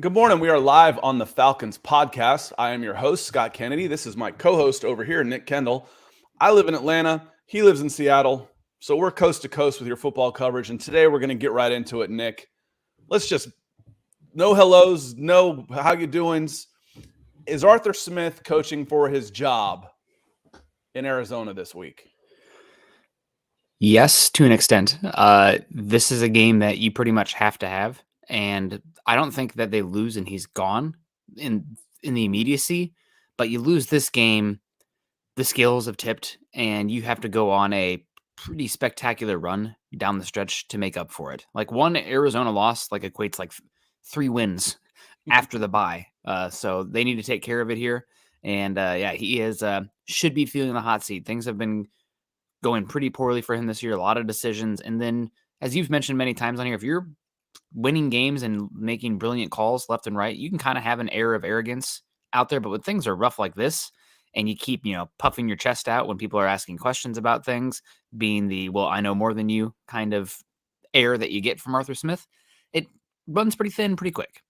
Good morning. We are live on the Falcons Podcast. I am your host, Scott Kennedy. This is my co-host over here, Nick Kendall. I live in Atlanta. He lives in Seattle. So we're coast to coast with your football coverage. And today we're going to get right into it, Nick. Let's just, no hellos, no how you doings. Is Arthur Smith coaching for his job in Arizona this week? Yes, to an extent. This is a game that you pretty much have to have. And I don't think that they lose and he's gone in the immediacy, but you lose this game, the scales have tipped, and you have to go on a pretty spectacular run down the stretch to make up for it. Like one Arizona loss equates 3 wins after the bye. So they need to take care of it here. And he is should be feeling the hot seat. Things have been going pretty poorly for him this year, a lot of decisions. And then, as you've mentioned many times on here, if you're winning games and making brilliant calls left and right, you can kind of have an air of arrogance out there. But when things are rough like this and you keep, puffing your chest out when people are asking questions about things, being the, well, I know more than you kind of air that you get from Arthur Smith, it runs pretty thin pretty quick.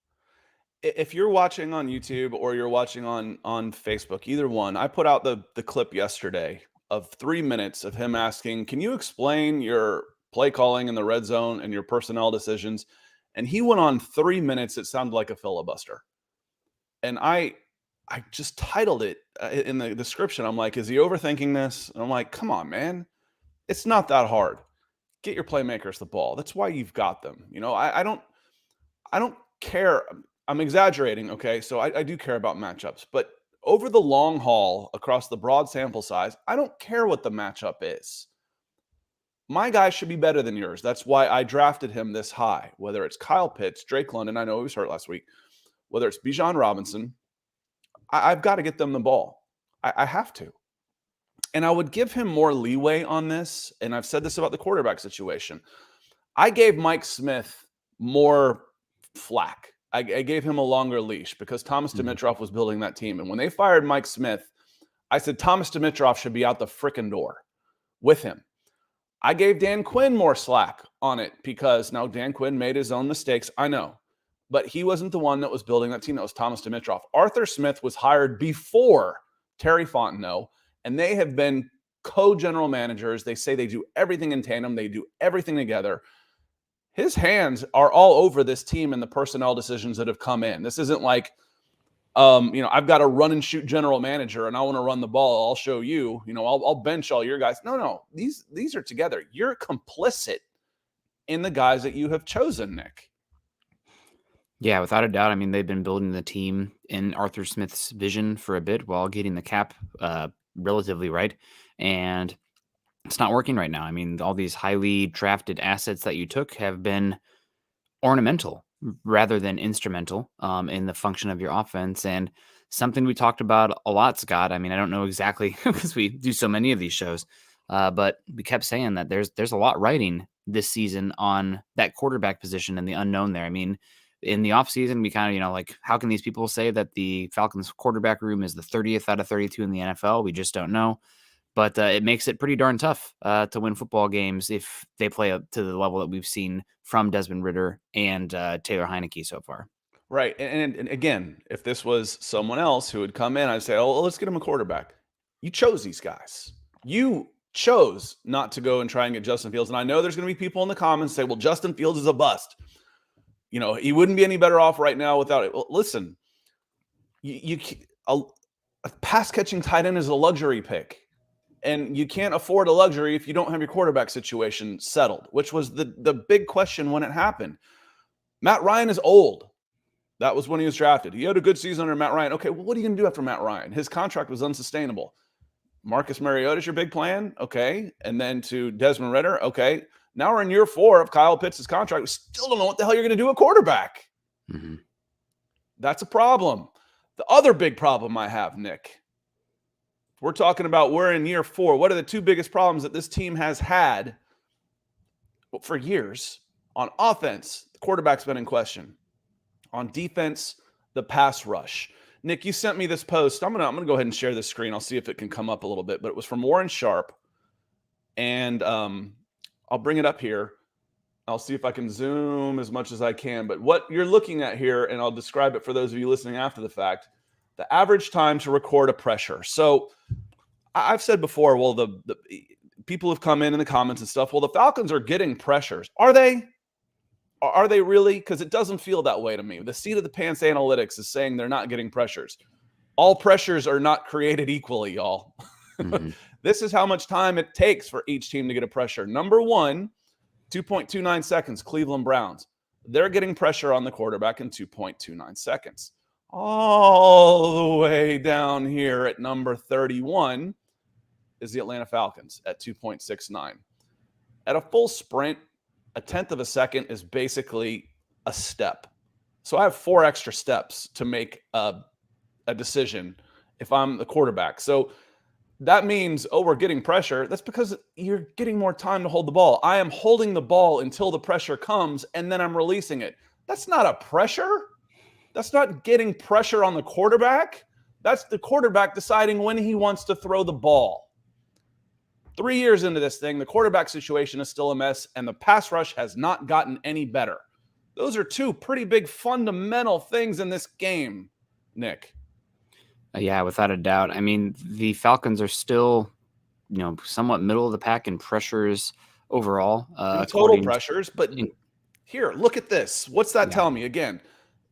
If you're watching on YouTube or you're watching on Facebook, either one, I put out the clip yesterday of 3 minutes of him asking, can you explain your play calling in the red zone and your personnel decisions? And he went on 3 minutes. It sounded like a filibuster. And I just titled it in the description. I'm like, is he overthinking this? And I'm like, come on, man. It's not that hard. Get your playmakers the ball. That's why you've got them. I don't care. I'm exaggerating, okay? So I do care about matchups. But over the long haul, across the broad sample size, I don't care what the matchup is. My guy should be better than yours. That's why I drafted him this high. Whether it's Kyle Pitts, Drake London, I know he was hurt last week. Whether it's Bijan Robinson, I've got to get them the ball. I have to. And I would give him more leeway on this. And I've said this about the quarterback situation. I gave Mike Smith more flack. I gave him a longer leash because Thomas Dimitroff was building that team. And when they fired Mike Smith, I said Thomas Dimitroff should be out the frickin' door with him. I gave Dan Quinn more slack on it because now Dan Quinn made his own mistakes. I know. But he wasn't the one that was building that team. That was Thomas Dimitroff. Arthur Smith was hired before Terry Fontenot, and they have been co-general managers. They say they do everything in tandem. They do everything together. His hands are all over this team and the personnel decisions that have come in. This isn't like, I've got a run and shoot general manager and I want to run the ball. I'll show you, I'll bench all your guys. No, these are together. You're complicit in the guys that you have chosen, Nick. Yeah, without a doubt. I mean, they've been building the team in Arthur Smith's vision for a bit while getting the cap relatively right. And it's not working right now. I mean, all these highly drafted assets that you took have been ornamental rather than instrumental in the function of your offense. And something we talked about a lot, Scott. I mean, I don't know exactly because we do so many of these shows, but we kept saying that there's a lot riding this season on that quarterback position and the unknown there. I mean, in the offseason, we kind of, how can these people say that the Falcons quarterback room is the 30th out of 32 in the NFL? We just don't know. But it makes it pretty darn tough to win football games if they play up to the level that we've seen from Desmond Ritter and Taylor Heinicke so far. Right. And again, if this was someone else who would come in, I'd say, oh, let's get him a quarterback. You chose these guys. You chose not to go and try and get Justin Fields. And I know there's going to be people in the comments say, well, Justin Fields is a bust. He wouldn't be any better off right now without it. Well, listen, a pass-catching tight end is a luxury pick. And you can't afford a luxury if you don't have your quarterback situation settled, which was the big question when it happened. Matt Ryan is old. That was when he was drafted. He had a good season under Matt Ryan. Okay, well, what are you going to do after Matt Ryan? His contract was unsustainable. Marcus Mariota's your big plan? Okay. And then to Desmond Ritter? Okay. Now we're in year 4 of Kyle Pitts' contract. We still don't know what the hell you're going to do at quarterback. Mm-hmm. That's a problem. The other big problem I have, Nick, we're talking about we're in year 4. What are the 2 biggest problems that this team has had for years? On offense, the quarterback's been in question. On defense, the pass rush. Nick, you sent me this post. I'm gonna go ahead and share this screen. I'll see if it can come up a little bit. But it was from Warren Sharp. And I'll bring it up here. I'll see if I can zoom as much as I can. But what you're looking at here, and I'll describe it for those of you listening after the fact, the average time to record a pressure. So I've said before, well, the people have come in the comments and stuff. Well, the Falcons are getting pressures. Are they? Are they really? Because it doesn't feel that way to me. The seat of the pants analytics is saying they're not getting pressures. All pressures are not created equally, y'all. Mm-hmm. This is how much time it takes for each team to get a pressure. Number one, 2.29 seconds, Cleveland Browns. They're getting pressure on the quarterback in 2.29 seconds. All the way down here at number 31 is the Atlanta Falcons at 2.69. At a full sprint, a tenth of a second is basically a step. So I have 4 extra steps to make a decision if I'm the quarterback. So that means, we're getting pressure. That's because you're getting more time to hold the ball. I am holding the ball until the pressure comes, and then I'm releasing it. That's not a pressure. That's not getting pressure on the quarterback. That's the quarterback deciding when he wants to throw the ball. 3 years into this thing, the quarterback situation is still a mess, and the pass rush has not gotten any better. Those are 2 pretty big fundamental things in this game, Nick. Yeah, without a doubt. I mean, the Falcons are still, somewhat middle of the pack in pressures overall. Total pressures, but here, look at this. What's that telling me? Again,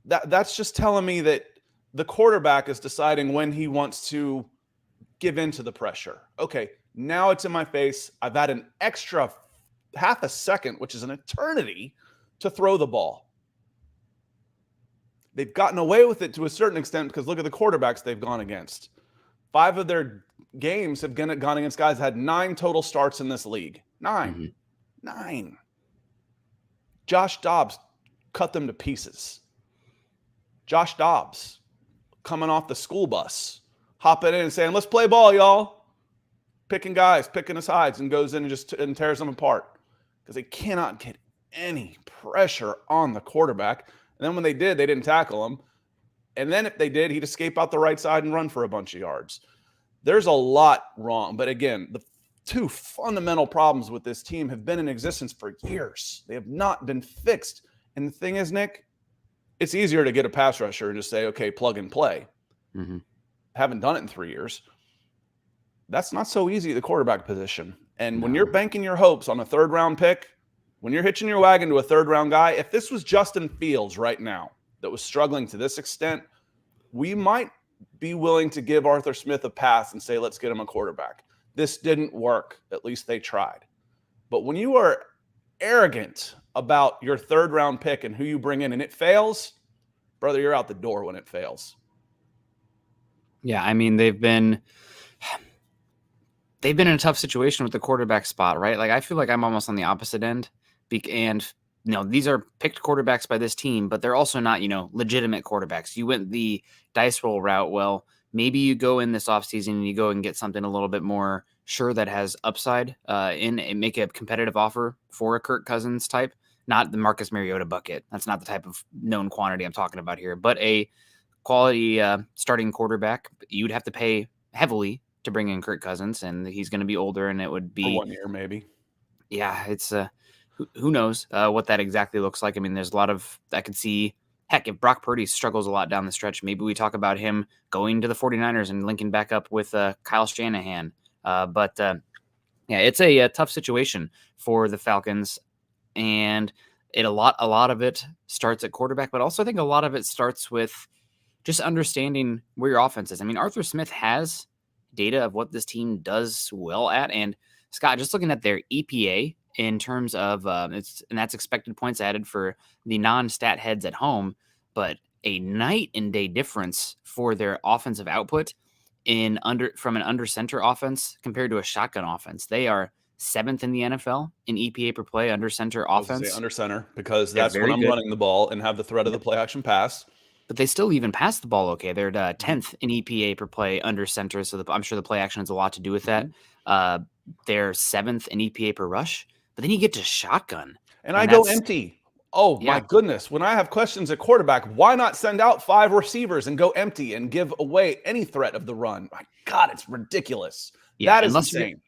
that's just telling me that the quarterback is deciding when he wants to give into the pressure. Okay, now it's in my face. I've had an extra half a second, which is an eternity, to throw the ball. They've gotten away with it to a certain extent because look at the quarterbacks they've gone against. 5 of their games have gone against guys that had 9 total starts in this league. 9. Mm-hmm. 9. Josh Dobbs cut them to pieces. Josh Dobbs coming off the school bus, hopping in and saying, let's play ball, y'all. Picking guys, picking his hides, and goes in and just tears them apart because they cannot get any pressure on the quarterback. And then when they did, they didn't tackle him. And then if they did, he'd escape out the right side and run for a bunch of yards. There's a lot wrong. But again, the 2 fundamental problems with this team have been in existence for years. They have not been fixed. And the thing is, Nick, it's easier to get a pass rusher and just say, okay, plug and play. Mm-hmm. Haven't done it in 3 years. That's not so easy at the quarterback position. And when you're banking your hopes on a 3rd-round pick, when you're hitching your wagon to a 3rd-round guy, if this was Justin Fields right now that was struggling to this extent, we might be willing to give Arthur Smith a pass and say, let's get him a quarterback. This didn't work. At least they tried. But when you are arrogant about your 3rd-round pick and who you bring in and it fails, brother, you're out the door when it fails. Yeah, I mean, they've been in a tough situation with the quarterback spot, right? Like, I feel like I'm almost on the opposite end. And, these are picked quarterbacks by this team, but they're also not, legitimate quarterbacks. You went the dice roll route. Well, maybe you go in this offseason and you go and get something a little bit more sure that has upside and make a competitive offer for a Kirk Cousins type, not the Marcus Mariota bucket. That's not the type of known quantity I'm talking about here, but a quality starting quarterback. You'd have to pay heavily to bring in Kirk Cousins, and he's going to be older, and it would be for 1 year maybe. Yeah, it's who knows what that exactly looks like. I mean, there's a lot of I could see. Heck, if Brock Purdy struggles a lot down the stretch, maybe we talk about him going to the 49ers and linking back up with Kyle Shanahan. But it's a tough situation for the Falcons, and a lot of it starts at quarterback, but also I think a lot of it starts with just understanding where your offense is. I mean, Arthur Smith has data of what this team does well at, and Scott, just looking at their EPA in terms of and that's expected points added for the non-stat heads at home, but a night and day difference for their offensive output from an under center offense compared to a shotgun offense. They are 7th in the NFL in EPA per play under center offense. Under center because that's when I'm running the ball and have the threat of the play action pass. But they still even pass the ball okay. They're 10th in EPA per play under center, so I'm sure the play action has a lot to do with that. They're 7th in EPA per rush. But then you get to shotgun. And I go empty. Oh, my goodness. When I have questions at quarterback, why not send out 5 receivers and go empty and give away any threat of the run? My God, it's ridiculous. Yeah, that is insane.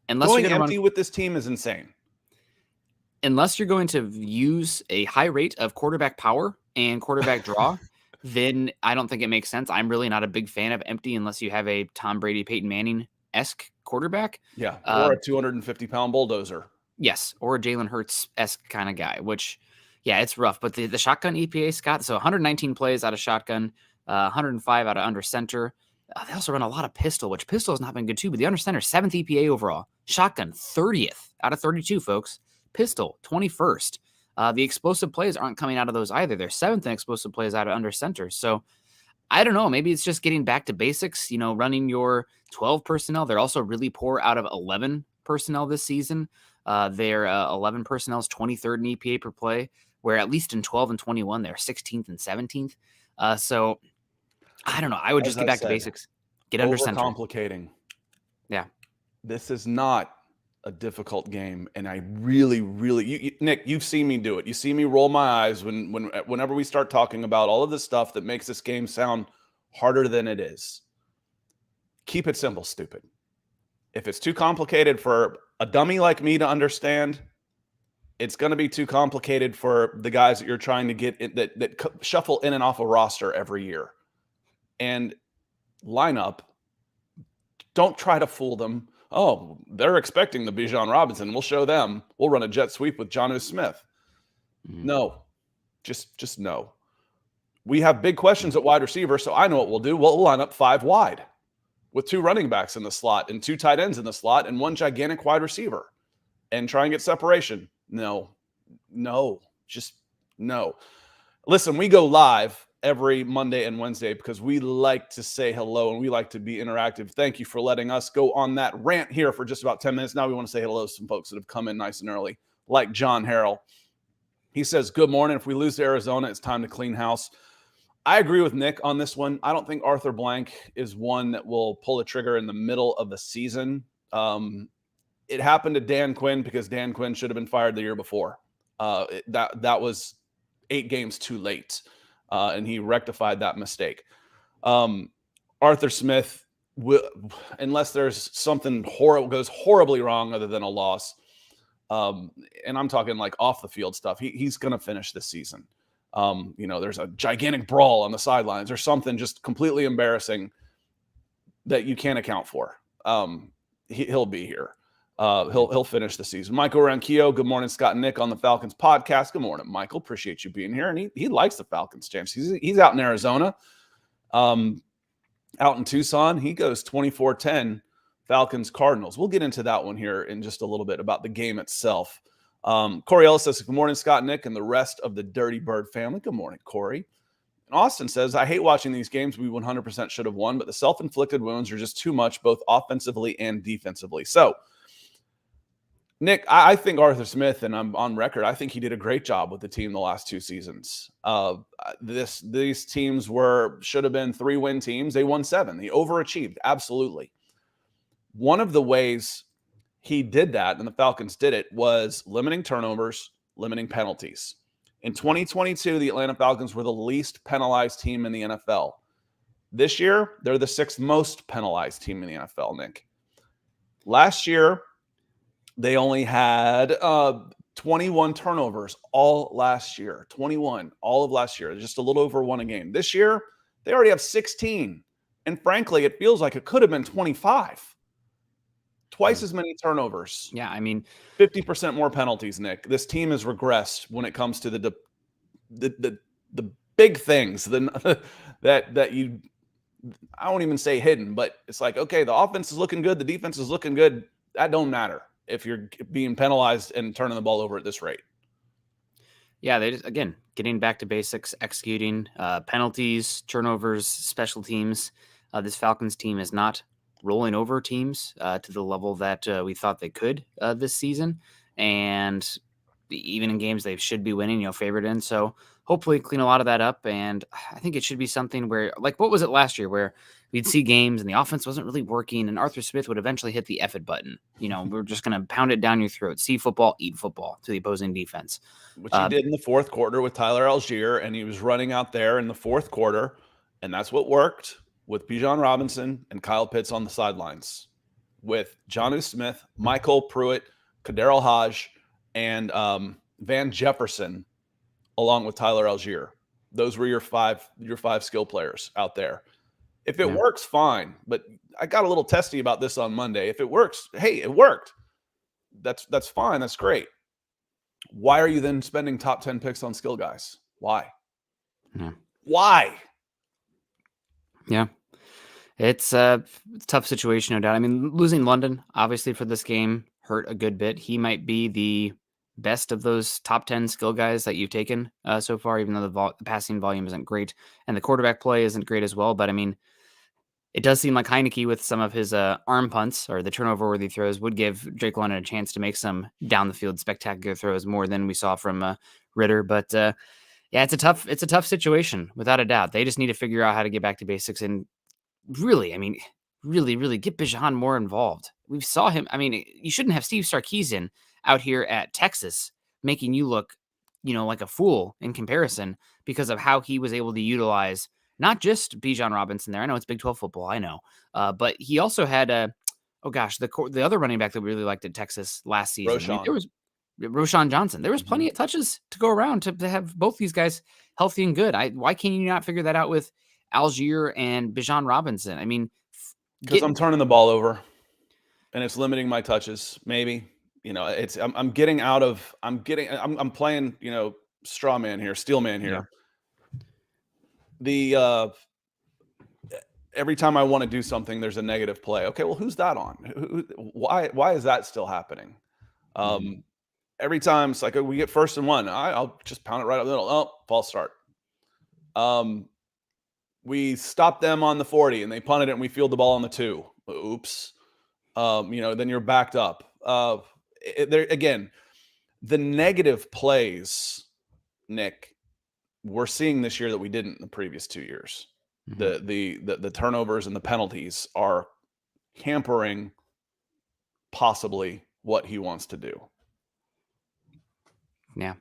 Going empty with this team is insane. unless you're going to use a high rate of quarterback power and quarterback draw, then I don't think it makes sense. I'm really not a big fan of empty unless you have a Tom Brady, Peyton Manning-esque quarterback. Yeah, or a 250-pound bulldozer. Yes, or a Jalen Hurts-esque kind of guy, which, yeah, it's rough. But the shotgun EPA, Scott, so 119 plays out of shotgun, 105 out of under center. They also run a lot of pistol, which pistol has not been good too, but the under center, 7th EPA overall. Shotgun, 30th out of 32, folks. Pistol, 21st. The explosive plays aren't coming out of those either. They're 7th in explosive plays out of under center. So I don't know. Maybe it's just getting back to basics, running your 12 personnel. They're also really poor out of 11 personnel this season. Their 11 personnel is 23rd in EPA per play, where at least in 12 and 21, they're 16th and 17th. So I don't know. I would just get back to basics. Get under center. Overcomplicating. Yeah. This is not a difficult game, and I really, Nick, you've seen me do it. You see me roll my eyes whenever we start talking about all of this stuff that makes this game sound harder than it is. Keep it simple, stupid. If it's too complicated for a dummy like me to understand, it's going to be too complicated for the guys that you're trying to get that shuffle in and off a roster every year. And lineup, don't try to fool them. Oh, they're expecting the Bijan Robinson. We'll show them. We'll run a jet sweep with Jonnu Smith. No, just no. We have big questions at wide receiver, so I know what we'll do. We'll line up 5 wide with 2 running backs in the slot and 2 tight ends in the slot and 1 gigantic wide receiver and try and get separation. No, just no. Listen, we go live every Monday and Wednesday because we like to say hello and we like to be interactive. Thank you for letting us go on that rant here for just about 10 minutes. Now we want to say hello to some folks that have come in nice and early, like John Harrell. He says, good morning. If we lose to Arizona, it's time to clean house. I agree with Nick on this one. I don't think Arthur Blank is one that will pull a trigger in the middle of the season. It happened to Dan Quinn because Dan Quinn should have been fired the year before. That was 8 games too late. And he rectified that mistake. Arthur Smith, unless there's something goes horribly wrong other than a loss, and I'm talking like off the field stuff, he's going to finish this season. There's a gigantic brawl on the sidelines or something just completely embarrassing that you can't account for. He'll be here. He'll finish the season. Michael Ranquillo, good morning, Scott and Nick on the Falcons podcast. Good morning, Michael. Appreciate you being here. And he likes the Falcons, James. He's out in Arizona, out in Tucson. He goes 24-10 Falcons Cardinals. We'll get into that one here in just a little bit about the game itself. Corey Ellis says, good morning, Scott, Nick, and the rest of the Dirty Bird family. Good morning, Corey. And Austin says, I hate watching these games. We 100% should have won, but the self-inflicted wounds are just too much, both offensively and defensively. So, Nick, I think Arthur Smith, and I'm on record, I think he did a great job with the team the last 2 seasons. These teams should have been 3-win teams. They won 7. They overachieved, absolutely. One of the ways he did that, and the Falcons did it, was limiting turnovers, limiting penalties. In 2022, the Atlanta Falcons were the least penalized team in the NFL. This year, they're the 6th most penalized team in the NFL, Nick. Last year, they only had 21 turnovers all last year. 21 all of last year. Just a little over 1 a game. This year, they already have 16. And frankly, it feels like it could have been 25. Twice as many turnovers. Yeah, I mean, 50% more penalties, Nick. This team has regressed when it comes to the big things that you, I won't even say hidden, but it's like, okay, the offense is looking good. The defense is looking good. That don't matter if you're being penalized and turning the ball over at this rate. Yeah, they just, again, getting back to basics, executing penalties, turnovers, special teams. This Falcons team is not rolling over teams to the level that we thought they could this season. And even in games they should be winning, favored in. So hopefully clean a lot of that up. And I think it should be something where, like, what was it last year where we'd see games and the offense wasn't really working and Arthur Smith would eventually hit the F it button. We're just going to pound it down your throat. See football, eat football to the opposing defense. Which he did in the 4th quarter with Tyler Algier, and he was running out there in the 4th quarter, and that's what worked with Bijan Robinson and Kyle Pitts on the sidelines, with Jonnu Smith, Michael Pruitt, Kaderil Hodge, and Van Jefferson, along with Tyler Algier. Those were your five skill players out there. If it Yeah. works, fine. But I got a little testy about this on Monday. If it works, hey, it worked. That's fine. That's great. Why are you then spending top 10 picks on skill guys? Why? Yeah. Why? Yeah. It's a tough situation, no doubt. I mean, losing London, obviously, for this game hurt a good bit. He might be the best of those top 10 skill guys that you've taken so far, even though the passing volume isn't great and the quarterback play isn't great as well. But I mean, it does seem like Heinicke, with some of his arm punts or the turnover-worthy throws, would give Drake London a chance to make some down-the-field spectacular throws more than we saw from Ritter. But yeah, it's a tough situation without a doubt. They just need to figure out how to get back to basics and really, I mean, really get Bijan more involved. We saw him. I mean, you shouldn't have Steve Sarkisian out here at Texas making you look, like a fool in comparison because of how he was able to utilize not just Bijan Robinson there. I know it's Big 12 football. I know. But he also had the other running back that we really liked at Texas last season. I mean, there was Roshan Johnson. There was plenty of touches to go around to have both these guys healthy and good. Why can't you not figure that out with Algier and Bijan Robinson? I mean, because I'm turning the ball over, and it's limiting my touches. Maybe I'm playing straw man here, steel man here. Yeah. Every time I want to do something, there's a negative play. Okay, well, who's that on? Why is that still happening? Every time it's like we get 1st and 1, I'll just pound it right up the middle. Oh, false start. We stop them on the 40 and they punted it and we field the ball on the 2. Oops. Then you're backed up. Again, the negative plays, Nick, we're seeing this year that we didn't in the previous 2 years. The turnovers and the penalties are hampering possibly what he wants to do. Yeah.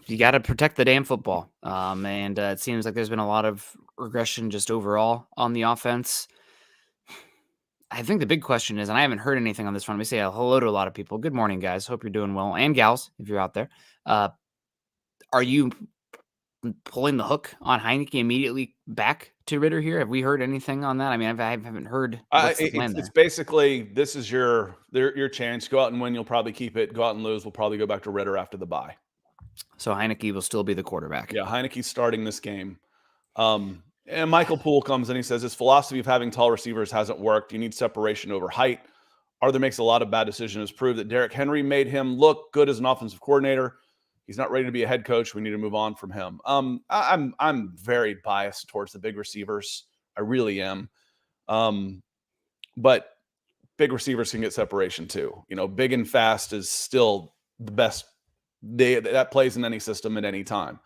You got to protect the damn football. And it seems like there's been a lot of regression just overall on the offense. I think the big question is, and I haven't heard anything on this front. Let me say hello to a lot of people. Good morning, guys. Hope you're doing well. And gals, if you're out there. Are you pulling the hook on Heinicke immediately back to Ritter here? Have we heard anything on that? I mean, I haven't heard what's the plan there. It's basically, this is your chance. Go out and win. You'll probably keep it. Go out and lose. We'll probably go back to Ritter after the bye. So Heinicke will still be the quarterback. Yeah, Heinicke's starting this game. And Michael Poole comes in. He says his philosophy of having tall receivers hasn't worked. You need separation over height. Arthur makes a lot of bad decisions. Prove that Derrick Henry made him look good as an offensive coordinator. He's not ready to be a head coach. We need to move on from him. I'm very biased towards the big receivers. I really am. But big receivers can get separation too. Big and fast is still the best. That plays in any system at any time.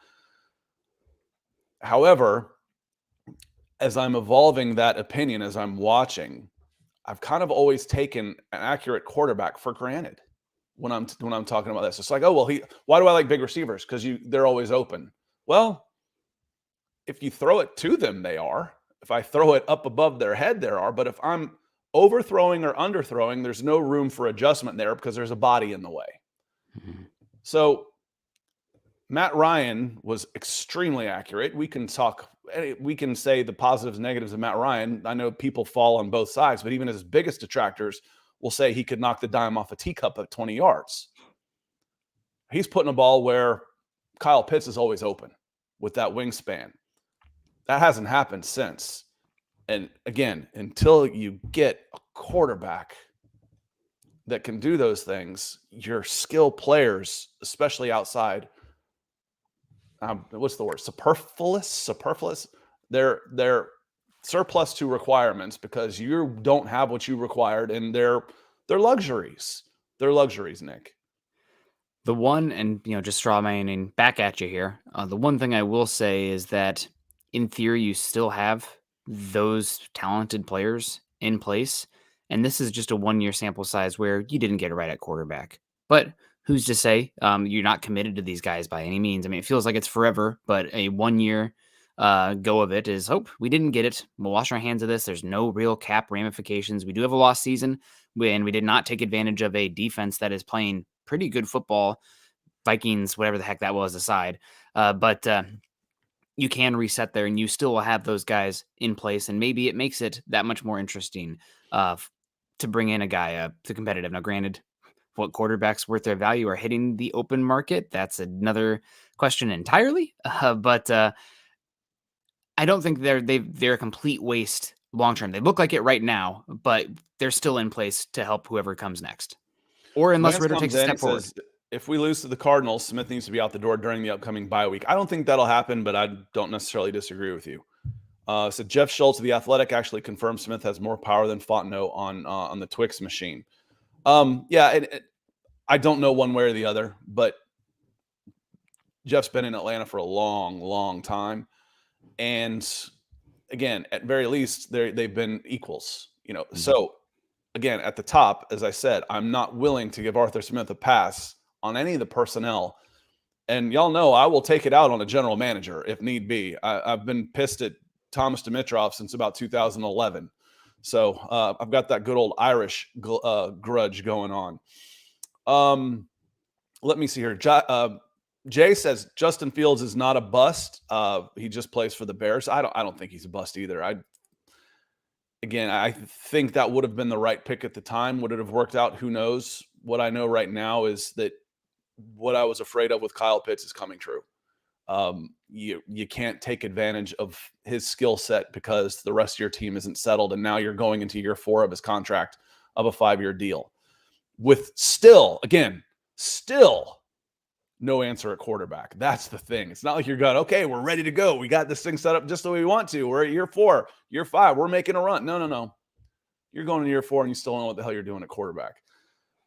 However, as I'm evolving that opinion, as I'm watching, I've kind of always taken an accurate quarterback for granted when I'm talking about this. It's like, oh, well, why do I like big receivers? Because they're always open. Well, if you throw it to them, they are. If I throw it up above their head, there are. But if I'm overthrowing or underthrowing, there's no room for adjustment there because there's a body in the way. So Matt Ryan was extremely accurate. We can say the positives and negatives of Matt Ryan. I know people fall on both sides, but even his biggest detractors will say he could knock the dime off a teacup at 20 yards. He's putting a ball where Kyle Pitts is always open with that wingspan. That hasn't happened since. And again, until you get a quarterback that can do those things, your skill players, especially outside, what's the word? Superfluous. They're surplus to requirements because you don't have what you required, and they're luxuries. They're luxuries, Nick. The one, and just straw manning back at you here. The one thing I will say is that in theory, you still have those talented players in place. And this is just a 1-year sample size where you didn't get it right at quarterback. But who's to say you're not committed to these guys by any means? I mean, it feels like it's forever, but a 1-year go of it is, we didn't get it. We'll wash our hands of this. There's no real cap ramifications. We do have a lost season when we did not take advantage of a defense that is playing pretty good football. Vikings, whatever the heck that was aside. But you can reset there and you still will have those guys in place. And maybe it makes it that much more interesting to bring in a guy to competitive. Now, granted, what quarterbacks worth their value are hitting the open market, that's another question entirely. But I don't think they're a complete waste long term. They look like it right now, but they're still in place to help whoever comes next. Or unless Lance Ritter comes takes a in, step he forward. says, if we lose to the Cardinals, Smith needs to be out the door during the upcoming bye week. I don't think that'll happen, but I don't necessarily disagree with you. So Jeff Schultz of The Athletic actually confirmed Smith has more power than Fontenot on the Twix machine. I don't know one way or the other, but Jeff's been in Atlanta for a long, long time. And again, at very least, they've been equals, Mm-hmm. So again, at the top, as I said, I'm not willing to give Arthur Smith a pass on any of the personnel. And y'all know I will take it out on a general manager if need be. I've been pissed at Thomas Dimitrov since about 2011. So I've got that good old Irish grudge going on. Let me see here. Jay says Justin Fields is not a bust. He just plays for the Bears. I don't think he's a bust either. I think that would have been the right pick at the time. Would it have worked out? Who knows? What I know right now is that what I was afraid of with Kyle Pitts is coming true. You can't take advantage of his skill set because the rest of your team isn't settled, and now you're going into year 4 of his contract of a 5-year deal with still no answer at quarterback. That's the thing. It's not like you're going, okay, we're ready to go. We got this thing set up just the way we want to. We're at year 4, year 5. We're making a run. No. You're going to year 4 and you still don't know what the hell you're doing at quarterback.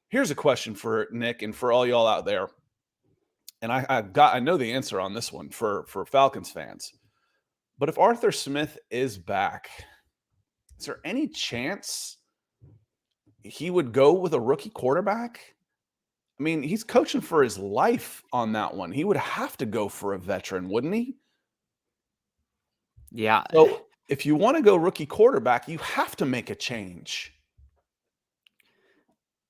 Here's a question for Nick and for all y'all out there. And I know the answer on this one for Falcons fans. But if Arthur Smith is back, is there any chance he would go with a rookie quarterback? I mean, he's coaching for his life on that one. He would have to go for a veteran, wouldn't he? Yeah. So if you want to go rookie quarterback, you have to make a change.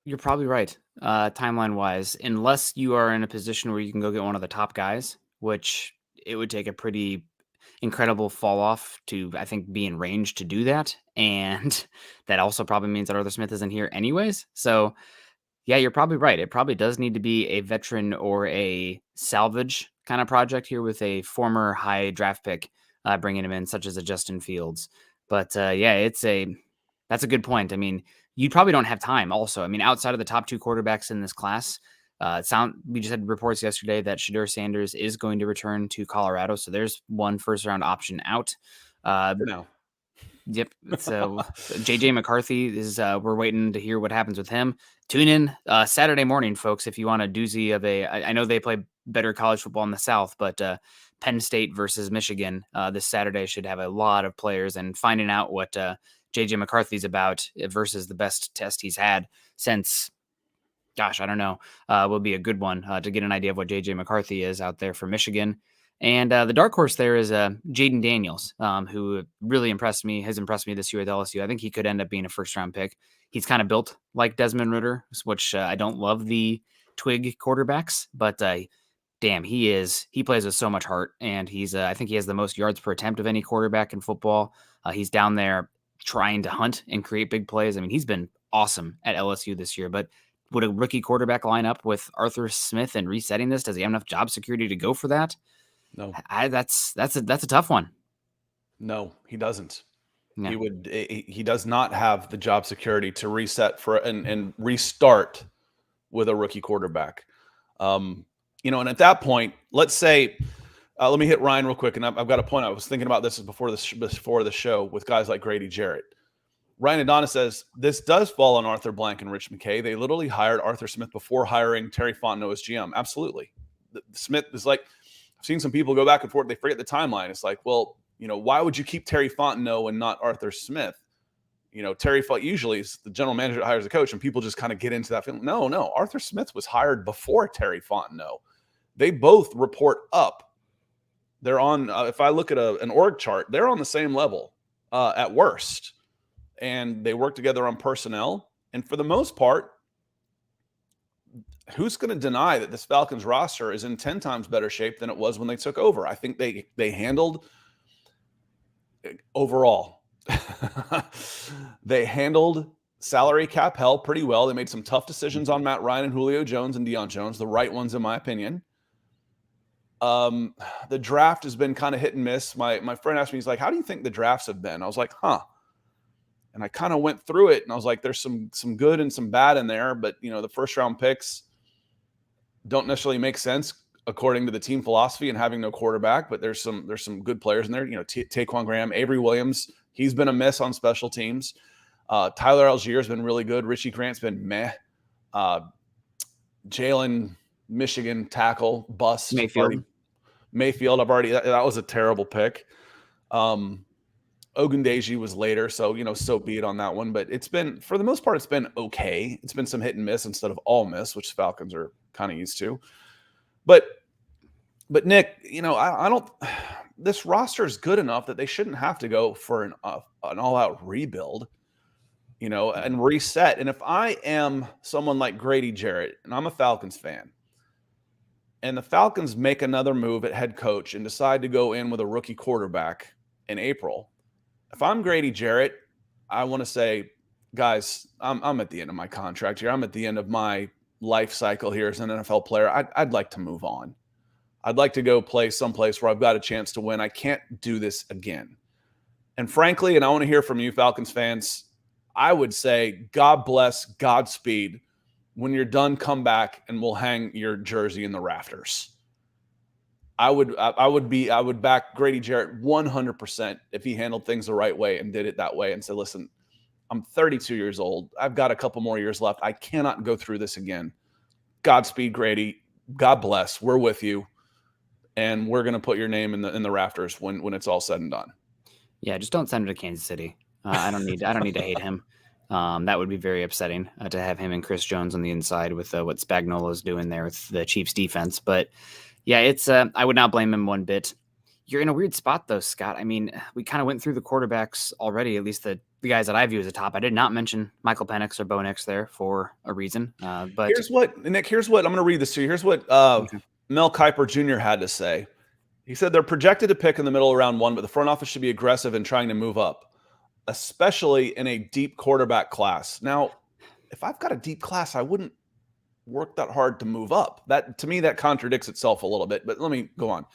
You're probably right. Timeline wise, unless you are in a position where you can go get one of the top guys, which it would take a pretty incredible fall off to, I think, be in range to do that. And that also probably means that Arthur Smith isn't here anyways. So yeah, you're probably right. It probably does need to be a veteran or a salvage kind of project here with a former high draft pick bringing him in, such as a Justin Fields. But that's a good point. I mean, you probably don't have time also. I mean, outside of the top 2 quarterbacks in this class, we just had reports yesterday that Shedeur Sanders is going to return to Colorado. So there's one first-round option out. For now. Yep. So JJ McCarthy is we're waiting to hear what happens with him. Tune in Saturday morning, folks, if you want a doozy of I know they play better college football in the South, but Penn State versus Michigan this Saturday should have a lot of players, and finding out what JJ McCarthy's about versus the best test he's had since, gosh, I don't know, will be a good one to get an idea of what JJ McCarthy is out there for Michigan. And the dark horse there is Jaden Daniels, who really has impressed me this year at LSU. I think he could end up being a first-round pick. He's kind of built like Desmond Ritter, which I don't love the twig quarterbacks, but damn, he plays with so much heart, and I think he has the most yards per attempt of any quarterback in football. He's down there trying to hunt and create big plays. I mean, he's been awesome at LSU this year, but would a rookie quarterback line up with Arthur Smith and resetting this? Does he have enough job security to go for that? No, that's a tough one. No, he doesn't. Yeah. He does not have the job security to reset and restart with a rookie quarterback. And at that point, let's say, let me hit Ryan real quick. And I've got a point. I was thinking about this before the show with guys like Grady Jarrett. Ryan Adonis says, this does fall on Arthur Blank and Rich McKay. They literally hired Arthur Smith before hiring Terry Fontenot as GM. Absolutely. Smith is like, I've seen some people go back and forth. They forget the timeline. It's like, well, why would you keep Terry Fontenot and not Arthur Smith? Terry usually is the general manager that hires the coach, and people just kind of get into that feeling. No. Arthur Smith was hired before Terry Fontenot. They both report up. They're on, if I look at an org chart, they're on the same level at worst. And they work together on personnel. And for the most part, who's going to deny that this Falcons roster is in 10 times better shape than it was when they took over? I think they handled overall. They handled salary cap hell pretty well. They made some tough decisions on Matt Ryan and Julio Jones and Deion Jones, the right ones in my opinion. The draft has been kind of hit and miss. My friend asked me, he's like, how do you think the drafts have been? I was like, and I kind of went through it and I was like, there's some good and some bad in there, but the first round picks don't necessarily make sense according to the team philosophy and having no quarterback, but there's some good players in there. Taquan Graham, Avery Williams, he's been a miss on special teams. Tyler Algier's been really good. Richie Grant's been meh. Jalen, Michigan tackle, bust. Mayfield, that was a terrible pick. Ogundeji was later, so so be it on that one. But it's been, for the most part, it's been okay. It's been some hit and miss instead of all miss, which Falcons are kind of used to. But Nick, I don't. This roster is good enough that they shouldn't have to go for an all-out rebuild, and reset. And if I am someone like Grady Jarrett, and I'm a Falcons fan, and the Falcons make another move at head coach and decide to go in with a rookie quarterback in April, if I'm Grady Jarrett, I want to say, guys, I'm at the end of my contract here. I'm at the end of my life cycle here as an NFL player. I'd like to move on. I'd like to go play someplace where I've got a chance to win. I can't do this again. And frankly, and I want to hear from you Falcons fans, I would say, God bless, Godspeed. When you're done, come back and we'll hang your jersey in the rafters. I would back Grady Jarrett 100% if he handled things the right way and did it that way and said, listen, I'm 32 years old. I've got a couple more years left. I cannot go through this again. Godspeed, Grady. God bless. We're with you. And we're going to put your name in the rafters when it's all said and done. Yeah, just don't send him to Kansas City. I don't need to hate him. That would be very upsetting to have him and Chris Jones on the inside with what Spagnuolo's doing there with the Chiefs defense. But yeah, it's I would not blame him one bit. You're in a weird spot though, Scott. I mean, we kind of went through the quarterbacks already, at least the guys that I view as a top. I did not mention Michael Penix or Bo Nix there for a reason. But here's what I'm going to read this to you. Here's what Mel Kiper Jr. had to say. He said they're projected to pick in the middle of round 1, but the front office should be aggressive in trying to move up, especially in a deep quarterback class. Now, if I've got a deep class, I wouldn't work that hard to move up. That, to me, that contradicts itself a little bit, but let me go on.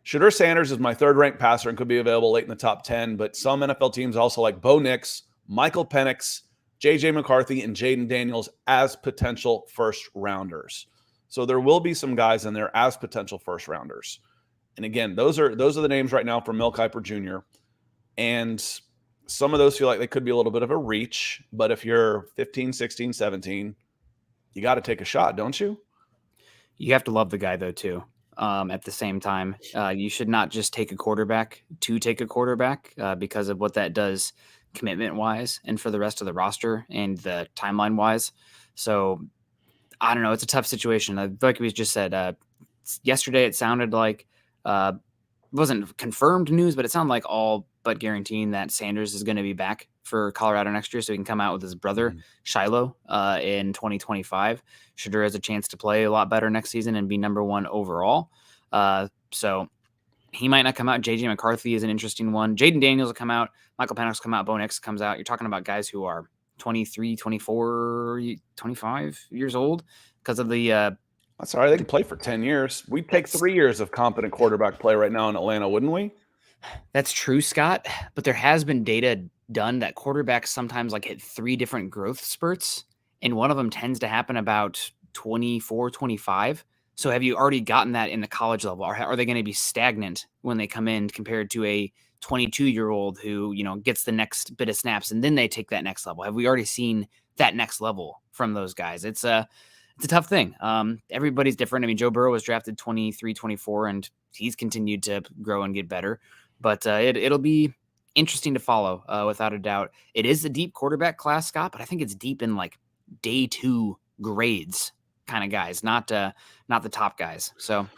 Shedeur Sanders is my third-ranked passer and could be available late in the top 10, but some NFL teams also like Bo Nix, Michael Penix, J.J. McCarthy, and Jaden Daniels as potential first-rounders. So there will be some guys in there as potential first-rounders. And again, those are the names right now from Mel Kiper Jr. And some of those feel like they could be a little bit of a reach, but if you're 15, 16, 17, you got to take a shot, don't you? You have to love the guy, though, too. At the same time, you should not just take a quarterback to take a quarterback because of what that does commitment-wise and for the rest of the roster and the timeline-wise. So, I don't know. It's a tough situation. Like we just said, yesterday it sounded like it wasn't confirmed news, but it sounded like all but guaranteeing that Sanders is going to be back for Colorado next year so he can come out with his brother, Shiloh, in 2025. Shedeur has a chance to play a lot better next season and be number 1 overall. So he might not come out. J.J. McCarthy is an interesting one. Jaden Daniels will come out. Michael Penix will come out. Bo Nix comes out. You're talking about guys who are 23, 24, 25 years old because of the that's all right. They can play for 10 years. We'd take 3 years of competent quarterback play right now in Atlanta, wouldn't we? That's true, Scott. But there has been data done that quarterbacks sometimes like hit 3 different growth spurts, and one of them tends to happen about 24, 25. So have you already gotten that in the college level? Or are they going to be stagnant when they come in compared to a 22-year-old who, gets the next bit of snaps and then they take that next level? Have we already seen that next level from those guys? It's a tough thing. Everybody's different. I mean, Joe Burrow was drafted 23, 24, and he's continued to grow and get better. But it'll be interesting to follow, without a doubt. It is a deep quarterback class, Scott, but I think it's deep in like day 2 grades kind of guys, not the top guys. So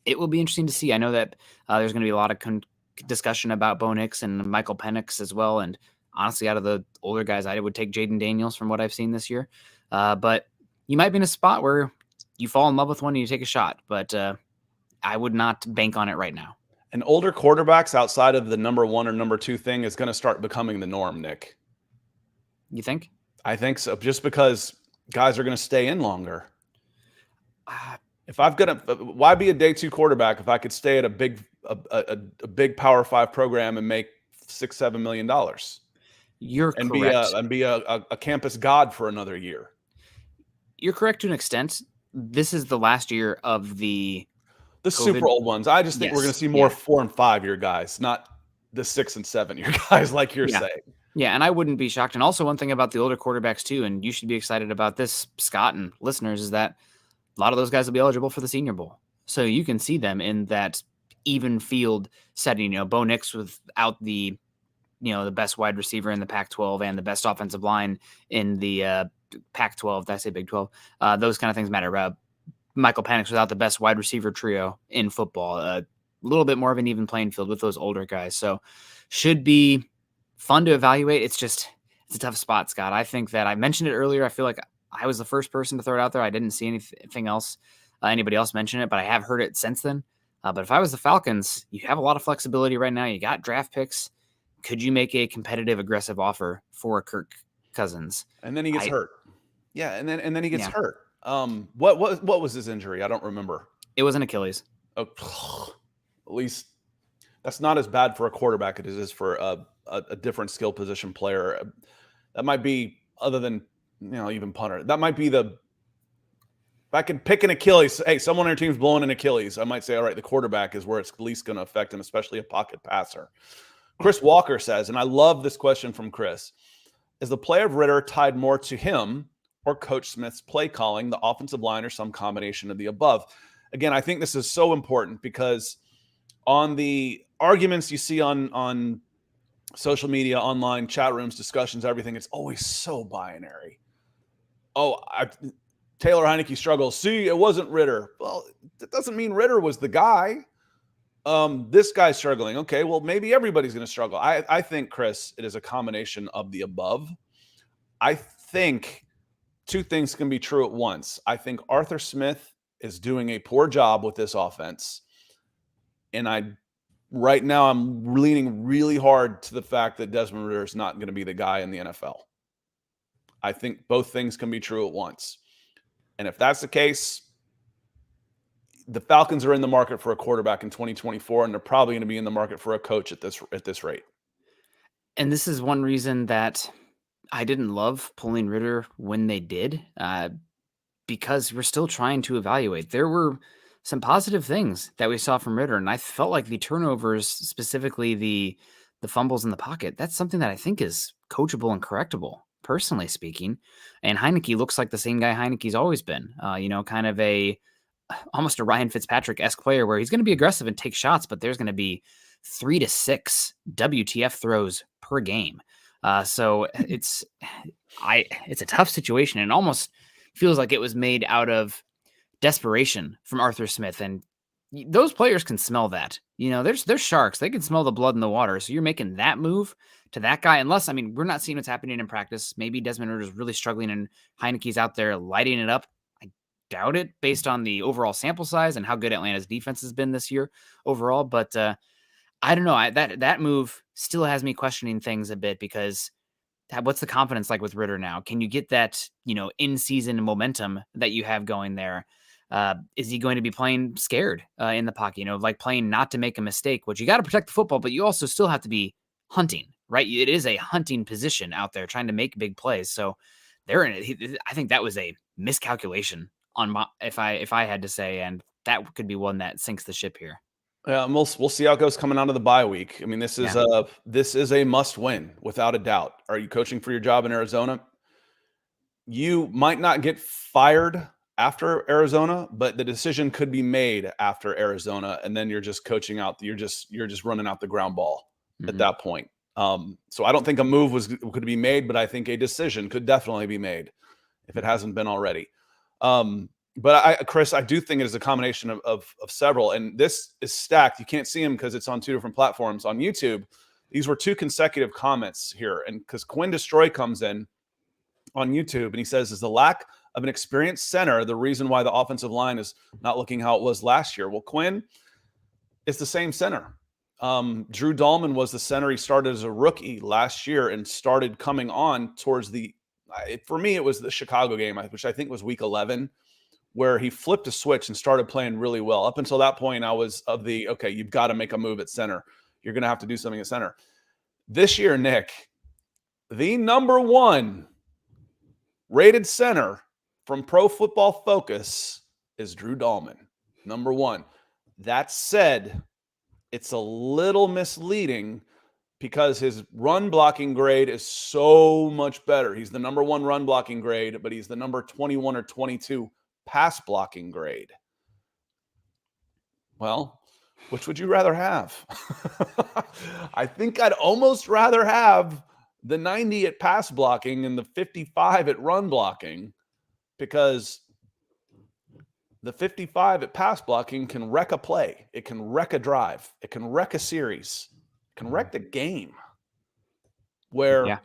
it will be interesting to see. I know that there's going to be a lot of discussion about Bo Nix and Michael Penix as well. And honestly, out of the older guys, I would take Jaden Daniels from what I've seen this year. But you might be in a spot where you fall in love with one and you take a shot, but I would not bank on it right now. And older quarterbacks outside of the number 1 or number 2 thing is going to start becoming the norm, Nick. You think? I think so, just because guys are going to stay in longer. If I've got why be a day 2 quarterback if I could stay at a big Power 5 program and make $6-7 million? You're and correct. Be a campus god for another year. You're correct to an extent. This is the last year of the super old ones. I just think we're going to see more 4 and 5 year guys, not the 6 and 7 year guys like you're saying. Yeah, and I wouldn't be shocked. And also one thing about the older quarterbacks too, and you should be excited about this, Scott and listeners, is that a lot of those guys will be eligible for the Senior Bowl. So you can see them in that even field setting. Bo Nix without the best wide receiver in the Pac-12 and the best offensive line in the Pac-12. Did I say Big 12? Those kind of things matter. Michael Penix without the best wide receiver trio in football. A little bit more of an even playing field with those older guys. So should be fun to evaluate. It's a tough spot, Scott. I think that I mentioned it earlier. I feel like I was the first person to throw it out there. I didn't see anything else, anybody else mention it, but I have heard it since then. But if I was the Falcons, you have a lot of flexibility right now. You got draft picks. Could you make a competitive, aggressive offer for Kirk Cousins? And then he gets hurt. Yeah, and then he gets hurt. What was his injury? I don't remember. It was an Achilles. Oh, at least that's not as bad for a quarterback as it is for a different skill position player. That might be, other than even punter. That might be if I could pick an Achilles. Hey, someone on your team's blowing an Achilles. I might say, all right, the quarterback is where it's least going to affect him, especially a pocket passer. Chris Walker says, and I love this question from Chris, is the play of Ritter tied more to him or Coach Smith's play calling, the offensive line, or some combination of the above? Again, I think this is so important because on the arguments you see on social media, online, chat rooms, discussions, everything, it's always so binary. Taylor Heinicke struggles. See, it wasn't Ritter. Well, that doesn't mean Ritter was the guy. This guy's struggling. Okay, well, maybe everybody's going to struggle. I think, Chris, it is a combination of the above. I think 2 things can be true at once. I think Arthur Smith is doing a poor job with this offense. And right now I'm leaning really hard to the fact that Desmond Ritter is not going to be the guy in the NFL. I think both things can be true at once. And if that's the case, the Falcons are in the market for a quarterback in 2024, and they're probably going to be in the market for a coach at this rate. And this is one reason that I didn't love pulling Ritter when they did, because we're still trying to evaluate. There were some positive things that we saw from Ritter, and I felt like the turnovers, specifically the fumbles in the pocket, that's something that I think is coachable and correctable, personally speaking. And Heinicke looks like the same guy Heinicke's always been, kind of almost a Ryan Fitzpatrick-esque player where he's going to be aggressive and take shots, but there's going to be 3 to 6 WTF throws per game. So it's a tough situation, and almost feels like it was made out of desperation from Arthur Smith. And those players can smell that. They're sharks. They can smell the blood in the water. So you're making that move to that guy, unless, we're not seeing what's happening in practice. Maybe Desmond Ritter is really struggling and Heinicke's out there lighting it up. I doubt it based on the overall sample size and how good Atlanta's defense has been this year overall. But I don't know. That move still has me questioning things a bit, because what's the confidence like with Ritter now? Can you get that, in-season momentum that you have going there? Is he going to be playing scared in the pocket? Like playing not to make a mistake, which you got to protect the football, but you also still have to be hunting, right? It is a hunting position out there trying to make big plays. So they're in it. I think that was a miscalculation on if I had to say, and that could be one that sinks the ship here. Yeah, we'll see how it goes coming out of the bye week. This is a must win without a doubt. Are you coaching for your job in Arizona? You might not get fired after Arizona, but the decision could be made after Arizona, and then you're just coaching out. You're just running out the ground ball at that point. So I don't think a move could be made, but I think a decision could definitely be made if it hasn't been already. But Chris, I do think it is a combination of several, and this is stacked. You can't see them because it's on 2 different platforms. On YouTube, these were 2 consecutive comments here, and because Quinn Destroy comes in on YouTube and he says, is the lack of an experienced center, the reason why the offensive line is not looking how it was last year. Well, Quinn is the same center. Drew Dahlman was the center. He started as a rookie last year and started coming on towards for me, it was the Chicago game, which I think was week 11, where he flipped a switch and started playing really well. Up until that point, I was okay, you've got to make a move at center. You're going to have to do something at center. This year, Nick, the number 1 rated center from Pro Football Focus is Drew Dahlman, number 1. That said, it's a little misleading because his run blocking grade is so much better. He's the number 1 run blocking grade, but he's the number 21 or 22 pass blocking grade. Well, which would you rather have? I think I'd almost rather have the 90 at pass blocking and the 55 at run blocking, because the 55 at pass blocking can wreck a play. It can wreck a drive. It can wreck a series. It can wreck the game. Where,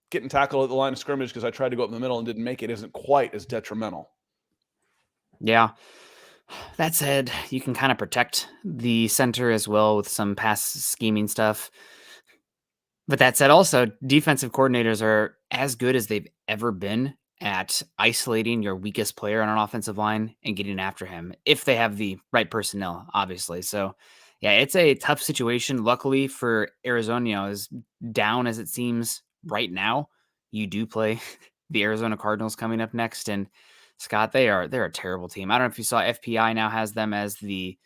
getting tackled at the line of scrimmage because I tried to go up in the middle and didn't make it isn't quite as detrimental. Yeah. That said, you can kind of protect the center as well with some pass scheming stuff. But that said, also, defensive coordinators are as good as they've ever been at isolating your weakest player on an offensive line and getting after him if they have the right personnel, obviously. So, yeah, it's a tough situation. Luckily for Arizona, as down as it seems right now, you do play the Arizona Cardinals coming up next. And Scott, they're a terrible team. I don't know if you saw FPI now has them as the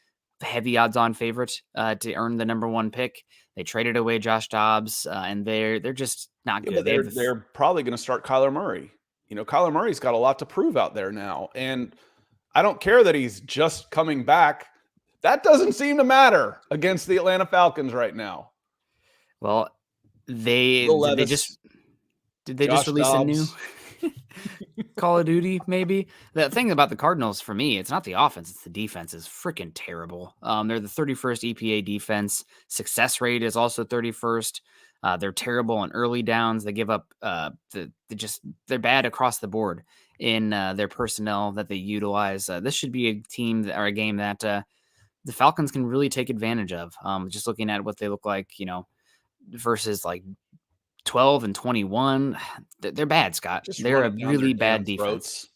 heavy odds-on favorite to earn the number 1 pick. They traded away Josh Dobbs, and they're just not good. But they're probably going to start Kyler Murray. Kyler Murray's got a lot to prove out there now, and I don't care that he's just coming back. That doesn't seem to matter against the Atlanta Falcons right now. Well, did they just release a new Call of Duty, maybe? The thing about the Cardinals, for me, it's not the offense, it's the defense is freaking terrible. They're the 31st EPA defense. Success rate is also 31st. They're terrible on early downs. They give up, they're bad across the board in their personnel that they utilize. This should be a team or a game that the Falcons can really take advantage of. Just looking at what they look like, versus like 12 and 21. They're bad, Scott. They're a really bad defense.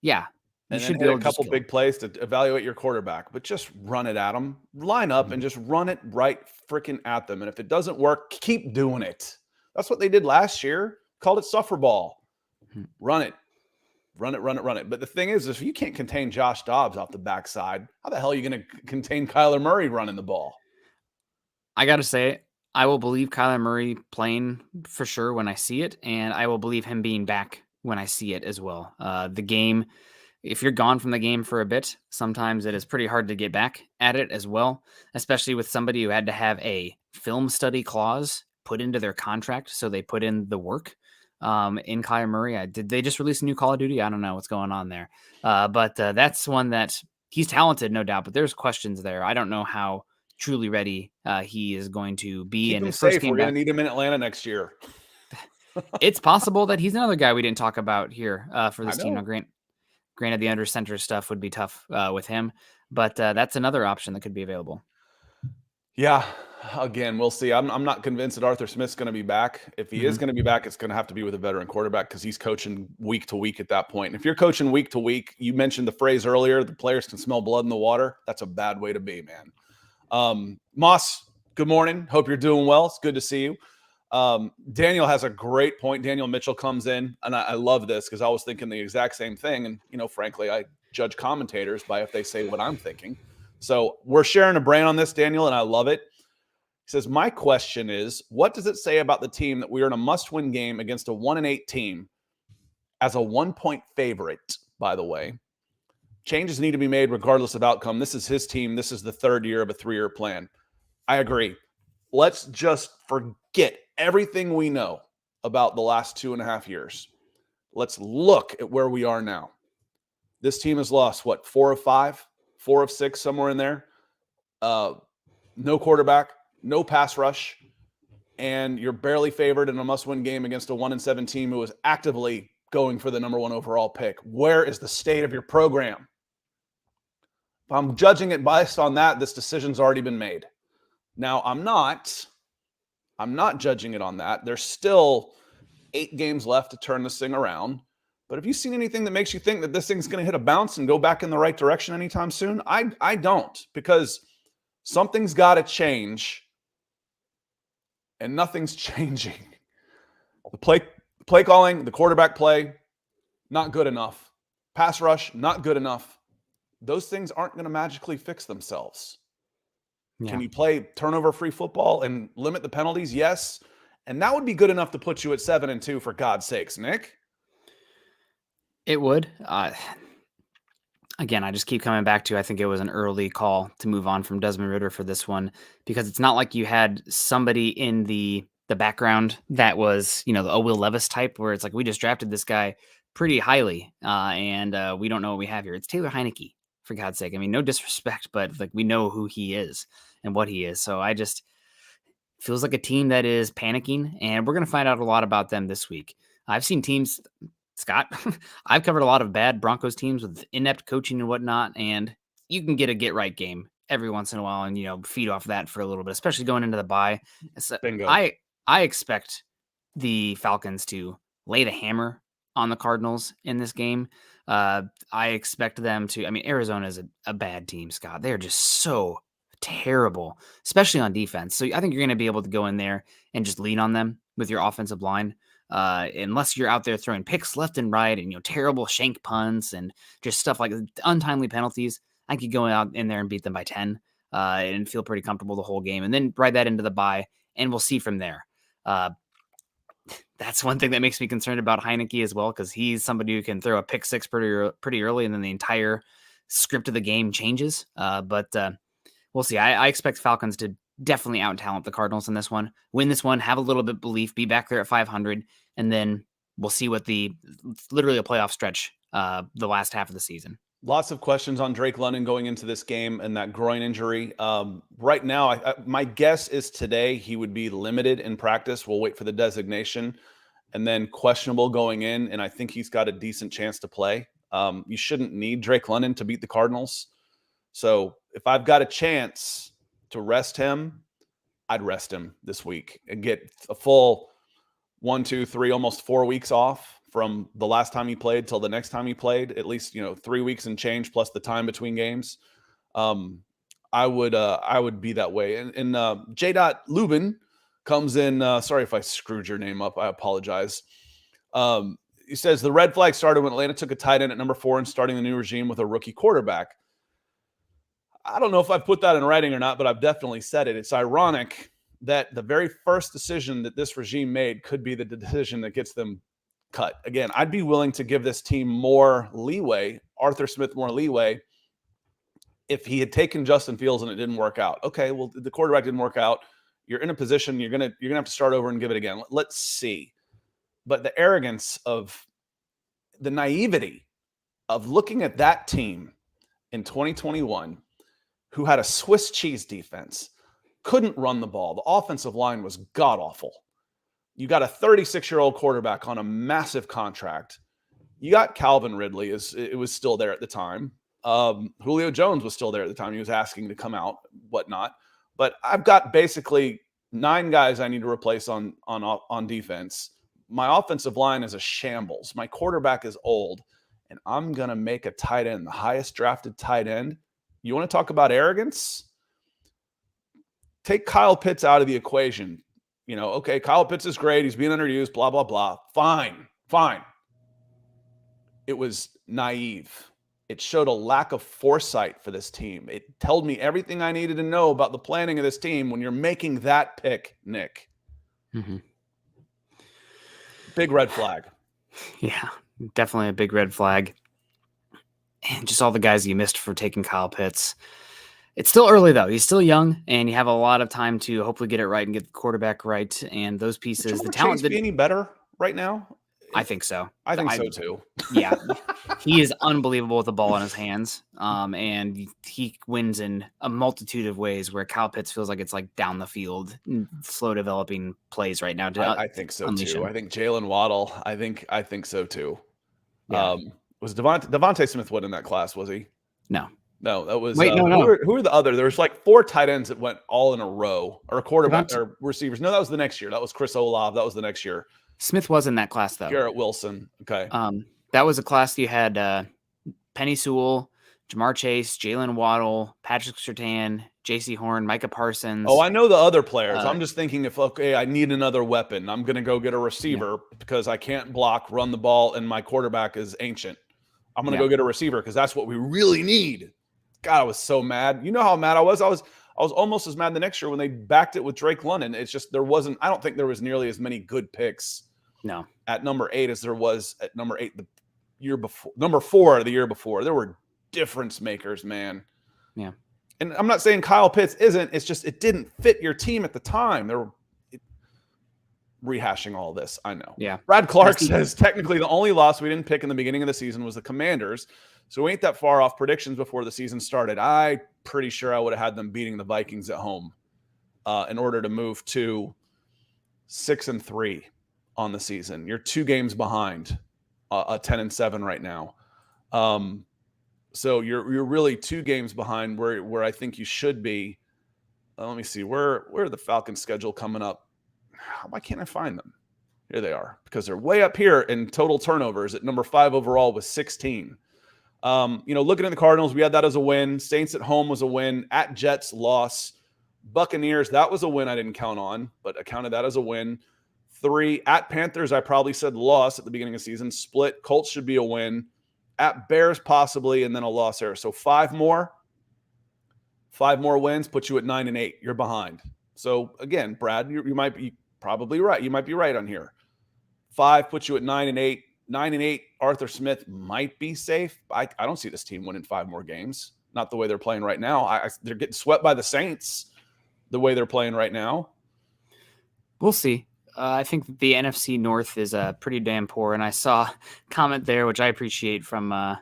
Yeah. You should be a couple big plays to evaluate your quarterback, but just run it at them. Line up and just run it right freaking at them. And if it doesn't work, keep doing it. That's what they did last year. Called it suffer ball. Run it. Run it. But the thing is, if you can't contain Josh Dobbs off the backside, how the hell are you going to contain Kyler Murray running the ball? I got to say, I will believe Kyler Murray playing for sure when I see it, and I will believe him being back when I see it as well. The game, if you're gone from the game for a bit, sometimes it is pretty hard to get back at it as well, especially with somebody who had to have a film study clause put into their contract, so they put in the work. In Kyler Murray, did they just release a new Call of Duty? I don't know what's going on there, but that's one that he's talented, no doubt, but there's questions there. I don't know how truly ready he is going to be. Keep him safe. We're going to need him in Atlanta next year. It's possible that he's another guy we didn't talk about here for this team. Now, granted, the under center stuff would be tough with him, but that's another option that could be available. Yeah. Again, we'll see. I'm not convinced that Arthur Smith's going to be back. If he is going to be back, it's going to have to be with a veteran quarterback because he's coaching week to week at that point. And if you're coaching week to week, you mentioned the phrase earlier, the players can smell blood in the water. That's a bad way to be, man. Moss, good morning. Hope you're doing well. It's good to see you. Daniel has a great point. Daniel Mitchell comes in, and I love this because I was thinking the exact same thing. And, frankly, I judge commentators by if they say what I'm thinking. So we're sharing a brain on this, Daniel, and I love it. He says, my question is, what does it say about the team that we are in a must-win game against a 1-8 team as a 1-point favorite, by the way? Changes need to be made regardless of outcome. This is his team. This is the third year of a 3-year plan. I agree. Let's just forget everything we know about the last 2.5 years. Let's look at where we are now. This team has lost, 4 of 5, 4 of 6, somewhere in there. No quarterback, no pass rush, and you're barely favored in a must-win game against a 1-7 team who is actively going for the number 1 overall pick? Where is the state of your program? If I'm judging it based on that, this decision's already been made. Now, I'm not judging it on that. There's still 8 games left to turn this thing around. But have you seen anything that makes you think that this thing's going to hit a bounce and go back in the right direction anytime soon? I don't, because something's got to change, and nothing's changing. The play calling, the quarterback play, not good enough. Pass rush, not good enough. Those things aren't going to magically fix themselves. Yeah. Can you play turnover-free football and limit the penalties? Yes. And that would be good enough to put you at 7-2, for God's sakes, Nick. It would. Again, I just keep coming back to, I think it was an early call to move on from Desmond Ritter for this one, because it's not like you had somebody in the background that was, a Will Levis type, where it's like, we just drafted this guy pretty highly, and we don't know what we have here. It's Taylor Heinicke, for God's sake. I mean, no disrespect, but like, we know who he is and what he is. So I just feels like a team that is panicking, and we're going to find out a lot about them this week. I've seen teams, Scott, I've covered a lot of bad Broncos teams with inept coaching and whatnot, and you can get a get-right game every once in a while and, feed off that for a little bit, especially going into the bye. So bingo. I expect the Falcons to lay the hammer on the Cardinals in this game. I expect them to, Arizona is a bad team, Scott. They're just so terrible, especially on defense. So I think you're going to be able to go in there and just lean on them with your offensive line. Unless you're out there throwing picks left and right and, terrible shank punts and just stuff like untimely penalties, I could go out in there and beat them by 10 and feel pretty comfortable the whole game, and then ride that into the bye, and we'll see from there. That's one thing that makes me concerned about Heinicke as well, because he's somebody who can throw a pick six pretty early, and then the entire script of the game changes. But we'll see. I expect Falcons to definitely out-talent the Cardinals in this one, win this one, have a little bit of belief, be back there at 500, and then we'll see what literally a playoff stretch the last half of the season. Lots of questions on Drake London going into this game and that groin injury. Right now, my guess is today he would be limited in practice. We'll wait for the designation, and then questionable going in, and I think he's got a decent chance to play. You shouldn't need Drake London to beat the Cardinals. So if I've got a chance to rest him, I'd rest him this week and get a full 1, 2, 3, almost 4 weeks off from the last time he played till the next time he played, at least, 3 weeks and change plus the time between games. I would be that way. And J. Lubin comes in. Sorry if I screwed your name up. I apologize. He says the red flag started when Atlanta took a tight end at number 4 and starting the new regime with a rookie quarterback. I don't know if I put that in writing or not, but I've definitely said it. It's ironic that the very first decision that this regime made could be the decision that gets them cut. Again, I'd be willing to give this team more leeway, Arthur Smith more leeway, if he had taken Justin Fields and it didn't work out. Okay, well, the quarterback didn't work out. You're in a position, you're gonna have to start over and give it again. Let's see. But the arrogance of the naivety of looking at that team in 2021, who had a Swiss cheese defense, couldn't run the ball. The offensive line was god-awful. You got a 36-year-old quarterback on a massive contract. You got Calvin Ridley. It was still there at the time. Julio Jones was still there at the time. He was asking to come out, whatnot. But I've got basically 9 guys I need to replace on defense. My offensive line is a shambles. My quarterback is old. And I'm going to make a tight end, the highest drafted tight end. You want to talk about arrogance? Take Kyle Pitts out of the equation. Okay, Kyle Pitts is great. He's being underused, blah, blah, blah. Fine. It was naive. It showed a lack of foresight for this team. It told me everything I needed to know about the planning of this team when you're making that pick, Nick. Mm-hmm. Big red flag. Yeah, definitely a big red flag. And just all the guys you missed for taking Kyle Pitts. It's still early, though. He's still young, and you have a lot of time to hopefully get it right and get the quarterback right. And those pieces, the talent. Chase be any better right now? I think so. I think so too. Yeah, he is unbelievable with the ball in his hands, and he wins in a multitude of ways where Kyle Pitts feels like it's like down the field, slow developing plays right now. I think so unleash too. him. I think Jalen Waddle. I think so too. Yeah. Was Devontae Smith winning that class? Was he? No, that was. Wait, no. Who were the other? There was like 4 tight ends that went all in a row, or quarterback or receivers. No, that was the next year. That was Chris Olave. That was the next year. Smith was in that class though. Garrett Wilson. Okay. That was a class you had Penny Sewell, Jamar Chase, Jalen Waddle, Patrick Surtain, J.C. Horn, Micah Parsons. Oh, I know the other players. I'm just thinking if, okay, I need another weapon. I'm going to go get a receiver because I can't block, run the ball, and my quarterback is ancient. I'm going to go get a receiver because that's what we really need. God, I was so mad. You know how mad I was? I was almost as mad the next year when they backed it with Drake London. It's just I don't think there was nearly as many good picks at number 8 as there was at number 8 the year before. Number 4 the year before. There were difference makers, man. Yeah. And I'm not saying Kyle Pitts isn't. It's just it didn't fit your team at the time. Rehashing all this, I know. Yeah. Brad Clark says technically the only loss we didn't pick in the beginning of the season was the Commanders. So we ain't that far off predictions before the season started. I'm pretty sure I would have had them beating the Vikings at home in order to move to 6-3 on the season. You're 2 games behind a 10-7 right now. So you're really 2 games behind where I think you should be. Let me see. Where are the Falcons' schedule coming up? Why can't I find them? Here they are, because they're way up here in total turnovers at number 5 overall with 16. Looking at the Cardinals, we had that as a win. Saints at home was a win. At Jets, loss. Buccaneers, that was a win I didn't count on, but I counted that as a win. 3 at Panthers, I probably said loss at the beginning of the season. Split. Colts should be a win. At Bears, possibly, and then a loss there. So 5 more wins put you at 9-8. You're behind. So again, Brad, you might be probably right. You might be right on here. 5 puts you at 9-8. 9-8. Arthur Smith might be safe. I don't see this team winning 5 more games. Not the way they're playing right now. They're getting swept by the Saints the way they're playing right now. We'll see. I think the NFC North is pretty damn poor, and I saw a comment there, which I appreciate, from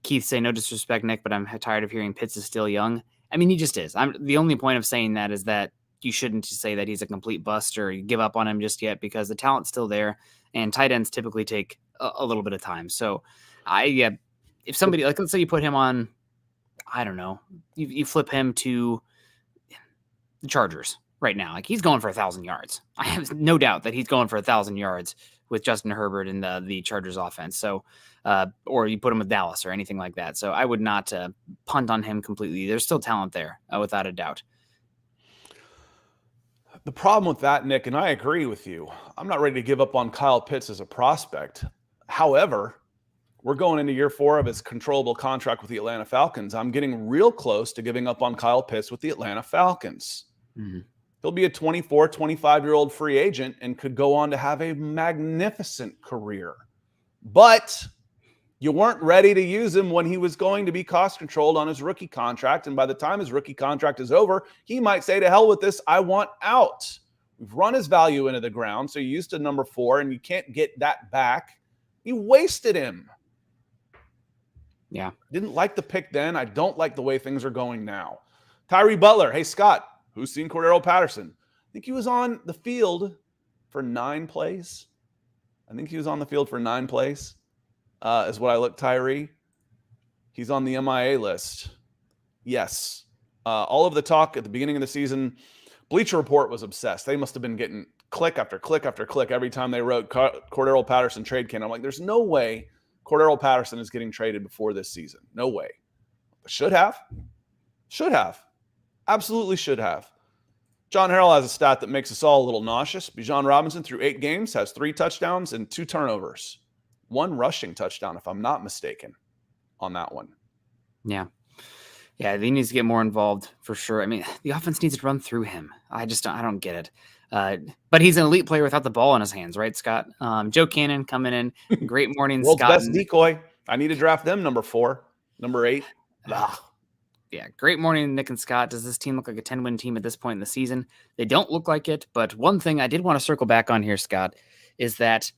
Keith say, no disrespect, Nick, but I'm tired of hearing Pitts is still young. I mean, he just is. The only point of saying that is that you shouldn't say that he's a complete bust or you give up on him just yet, because the talent's still there, and tight ends typically take a little bit of time. So if somebody, like, let's say you put him on, I don't know, you flip him to the Chargers right now, like, he's going for 1,000 yards. I have no doubt that he's going for 1,000 yards with Justin Herbert in the Chargers offense. So, or you put him with Dallas or anything like that. So I would not punt on him completely. There's still talent there, without a doubt. The problem with that, Nick, and I agree with you, I'm not ready to give up on Kyle Pitts as a prospect. However, we're going into year 4 of his controllable contract with the Atlanta Falcons. I'm getting real close to giving up on Kyle Pitts with the Atlanta Falcons. Mm-hmm. He'll be a 24, 25-year-old free agent and could go on to have a magnificent career. But you weren't ready to use him when he was going to be cost-controlled on his rookie contract. And by the time his rookie contract is over, he might say, to hell with this, I want out. We've run his value into the ground, so you used to number 4, and you can't get that back. You wasted him. Yeah. Didn't like the pick then. I don't like the way things are going now. Tyree Butler. Hey, Scott. Who's seen Cordero Patterson? I think he was on the field for 9 plays. Is what I looked, Tyree. He's on the MIA list. Yes. All of the talk at the beginning of the season, Bleacher Report was obsessed. They must have been getting click after click after click every time they wrote Cordero Patterson trade can. I'm like, there's no way Cordero Patterson is getting traded before this season. No way. Should have. Absolutely should have. John Harrell has a stat that makes us all a little nauseous. Bijan Robinson, through 8 games, has 3 touchdowns and 2 turnovers. 1 rushing touchdown, if I'm not mistaken, on that one. Yeah. Yeah, he needs to get more involved for sure. I mean, the offense needs to run through him. I don't get it. But he's an elite player without the ball in his hands, right, Scott? Joe Cannon coming in. Great morning, World's Scott. Best decoy. I need to draft them number 4, number 8. Yeah, great morning, Nick and Scott. Does this team look like a 10-win team at this point in the season? They don't look like it, but one thing I did want to circle back on here, Scott, is that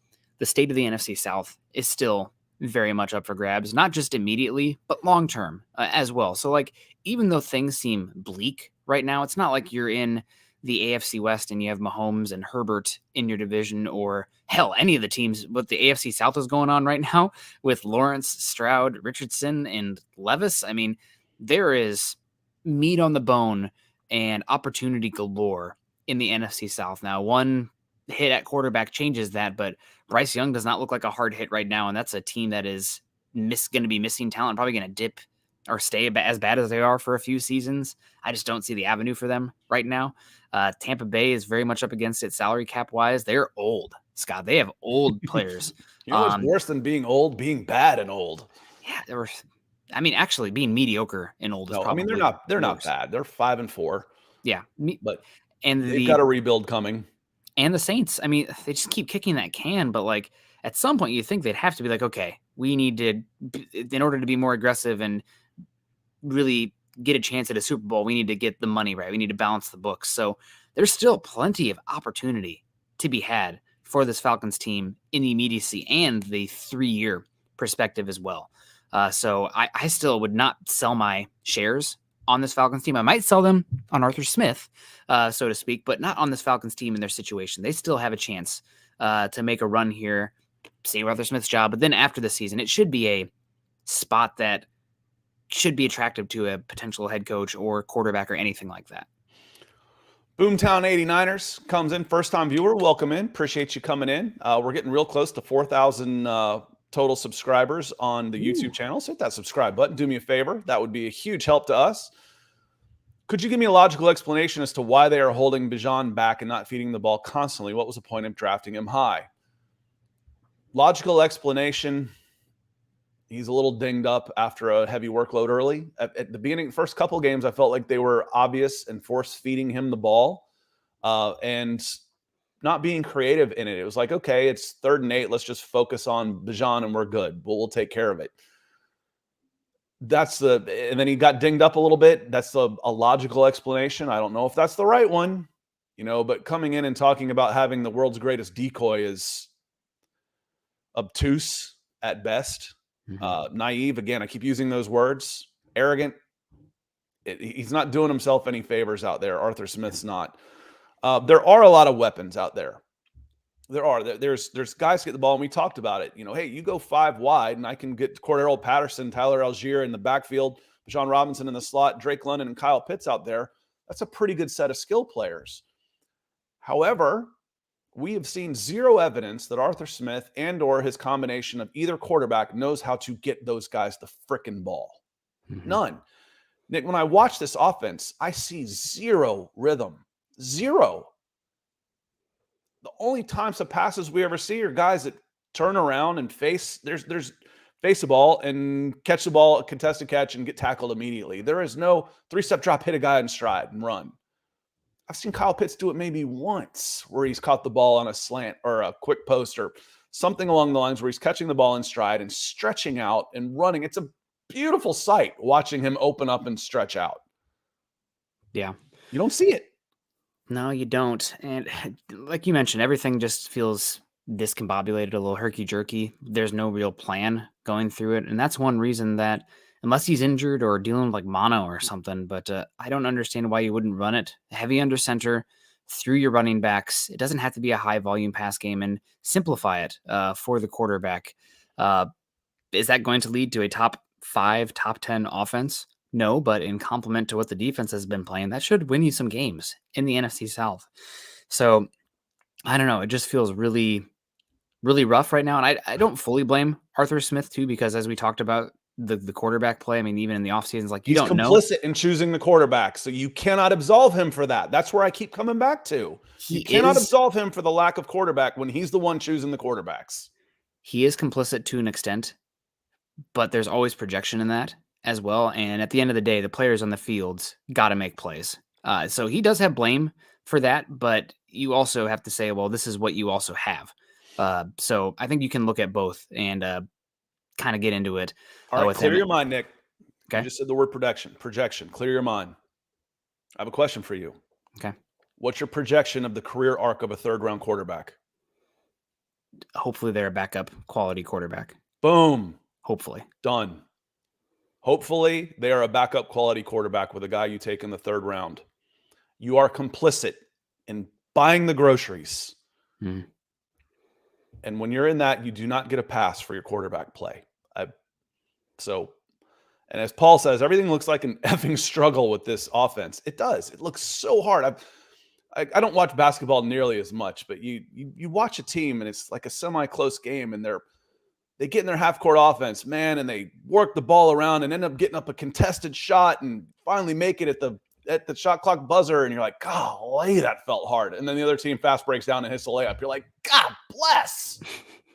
the state of the NFC South is still very much up for grabs, not just immediately, but long term as well. So, like, even though things seem bleak right now, it's not like you're in the AFC West and you have Mahomes and Herbert in your division, or hell, any of the teams. What the AFC South is going on right now with Lawrence, Stroud, Richardson, and Levis. I mean, there is meat on the bone and opportunity galore in the NFC South. Now, one hit at quarterback changes that, but Bryce Young does not look like a hard hit right now, and that's a team that is going to be missing talent, probably going to dip or stay as bad as they are for a few seasons. I just don't see the avenue for them right now. Tampa Bay is very much up against it salary cap wise. They're old, Scott. They have old players. You know what's worse than being old? Being bad and old. Yeah, actually, being mediocre and old is probably. They're not bad. They're 5-4. Yeah, but and they've got a rebuild coming. And the Saints, I mean, they just keep kicking that can, but like at some point you think they'd have to be like, okay, we need to, in order to be more aggressive and really get a chance at a Super Bowl, we need to get the money right. We need to balance the books. So there's still plenty of opportunity to be had for this Falcons team in the immediacy and the 3-year perspective as well. So I still would not sell my shares on this Falcons team. I might sell them on Arthur Smith, so to speak, but not on this Falcons team in their situation. They still have a chance to make a run here, save Arthur Smith's job. But then after the season, it should be a spot that should be attractive to a potential head coach or quarterback or anything like that. Boomtown 89ers comes in, first-time viewer. Welcome in. Appreciate you coming in. We're getting real close to 4,000 total subscribers on the YouTube channel. So hit that subscribe button. Do me a favor. That would be a huge help to us. Could you give me a logical explanation as to why they are holding Bijan back and not feeding the ball constantly? What was the point of drafting him high? Logical explanation. He's a little dinged up after a heavy workload early. At the beginning, first couple games, I felt like they were obvious and force-feeding him the ball and not being creative in it. It was like, okay, it's 3rd and 8. Let's just focus on Bijan and we're good. We'll take care of it. And then he got dinged up a little bit. That's a logical explanation. I don't know if that's the right one, but coming in and talking about having the world's greatest decoy is obtuse at best. Naive, again, I keep using those words. Arrogant. He's not doing himself any favors out there. Arthur Smith's not. There are a lot of weapons out there. There's guys get the ball, and we talked about it. Hey, you go 5 wide, and I can get Cordero Patterson, Tyler Algier in the backfield, John Robinson in the slot, Drake London, and Kyle Pitts out there. That's a pretty good set of skill players. However, we have seen zero evidence that Arthur Smith and or his combination of either quarterback knows how to get those guys the frickin' ball. None. Nick, when I watch this offense, I see zero rhythm. Zero. The only types of passes we ever see are guys that turn around and face the ball and catch the ball, contested catch, and get tackled immediately. There is no 3-step drop, hit a guy in stride and run. I've seen Kyle Pitts do it maybe once where he's caught the ball on a slant or a quick post or something along the lines where he's catching the ball in stride and stretching out and running. It's a beautiful sight watching him open up and stretch out. Yeah. You don't see it. No, you don't. And like you mentioned, everything just feels discombobulated, a little herky-jerky. There's no real plan going through it. And that's one reason that, unless he's injured or dealing with like mono or something, but I don't understand why you wouldn't run it heavy under center through your running backs. It doesn't have to be a high volume pass game, and simplify it for the quarterback. Is that going to lead to a top 5, top 10 offense? No, but in complement to what the defense has been playing, that should win you some games in the NFC South. So I don't know. It just feels really, really rough right now. And I don't fully blame Arthur Smith too, because as we talked about, the quarterback play, I mean, even in the offseason, like you don't know. He's complicit in choosing the quarterback, so you cannot absolve him for that. That's where I keep coming back to. You cannot absolve him for the lack of quarterback when he's the one choosing the quarterbacks. He is complicit to an extent, but there's always projection in that as well. And at the end of the day, the players on the fields got to make plays. So he does have blame for that, but you also have to say, well, this is what you also have. So I think you can look at both and kind of get into it. All right, clear your mind, Nick. Okay. You just said the word projection. Clear your mind. I have a question for you. Okay. What's your projection of the career arc of a 3rd-round quarterback? hopefully they're a backup quality quarterback. Boom. Hopefully. Done. Hopefully they are a backup quality quarterback with a guy you take in the 3rd round. You are complicit in buying the groceries. Mm. And when you're in that, you do not get a pass for your quarterback play. And as Paul says, everything looks like an effing struggle with this offense. It does. It looks so hard. I don't watch basketball nearly as much, but you watch a team and it's like a semi-close game and they get in their half-court offense, man, and they work the ball around and end up getting up a contested shot and finally make it at the shot clock buzzer, and you're like, golly, that felt hard. And then the other team fast breaks down and hits the layup. You're like, God bless.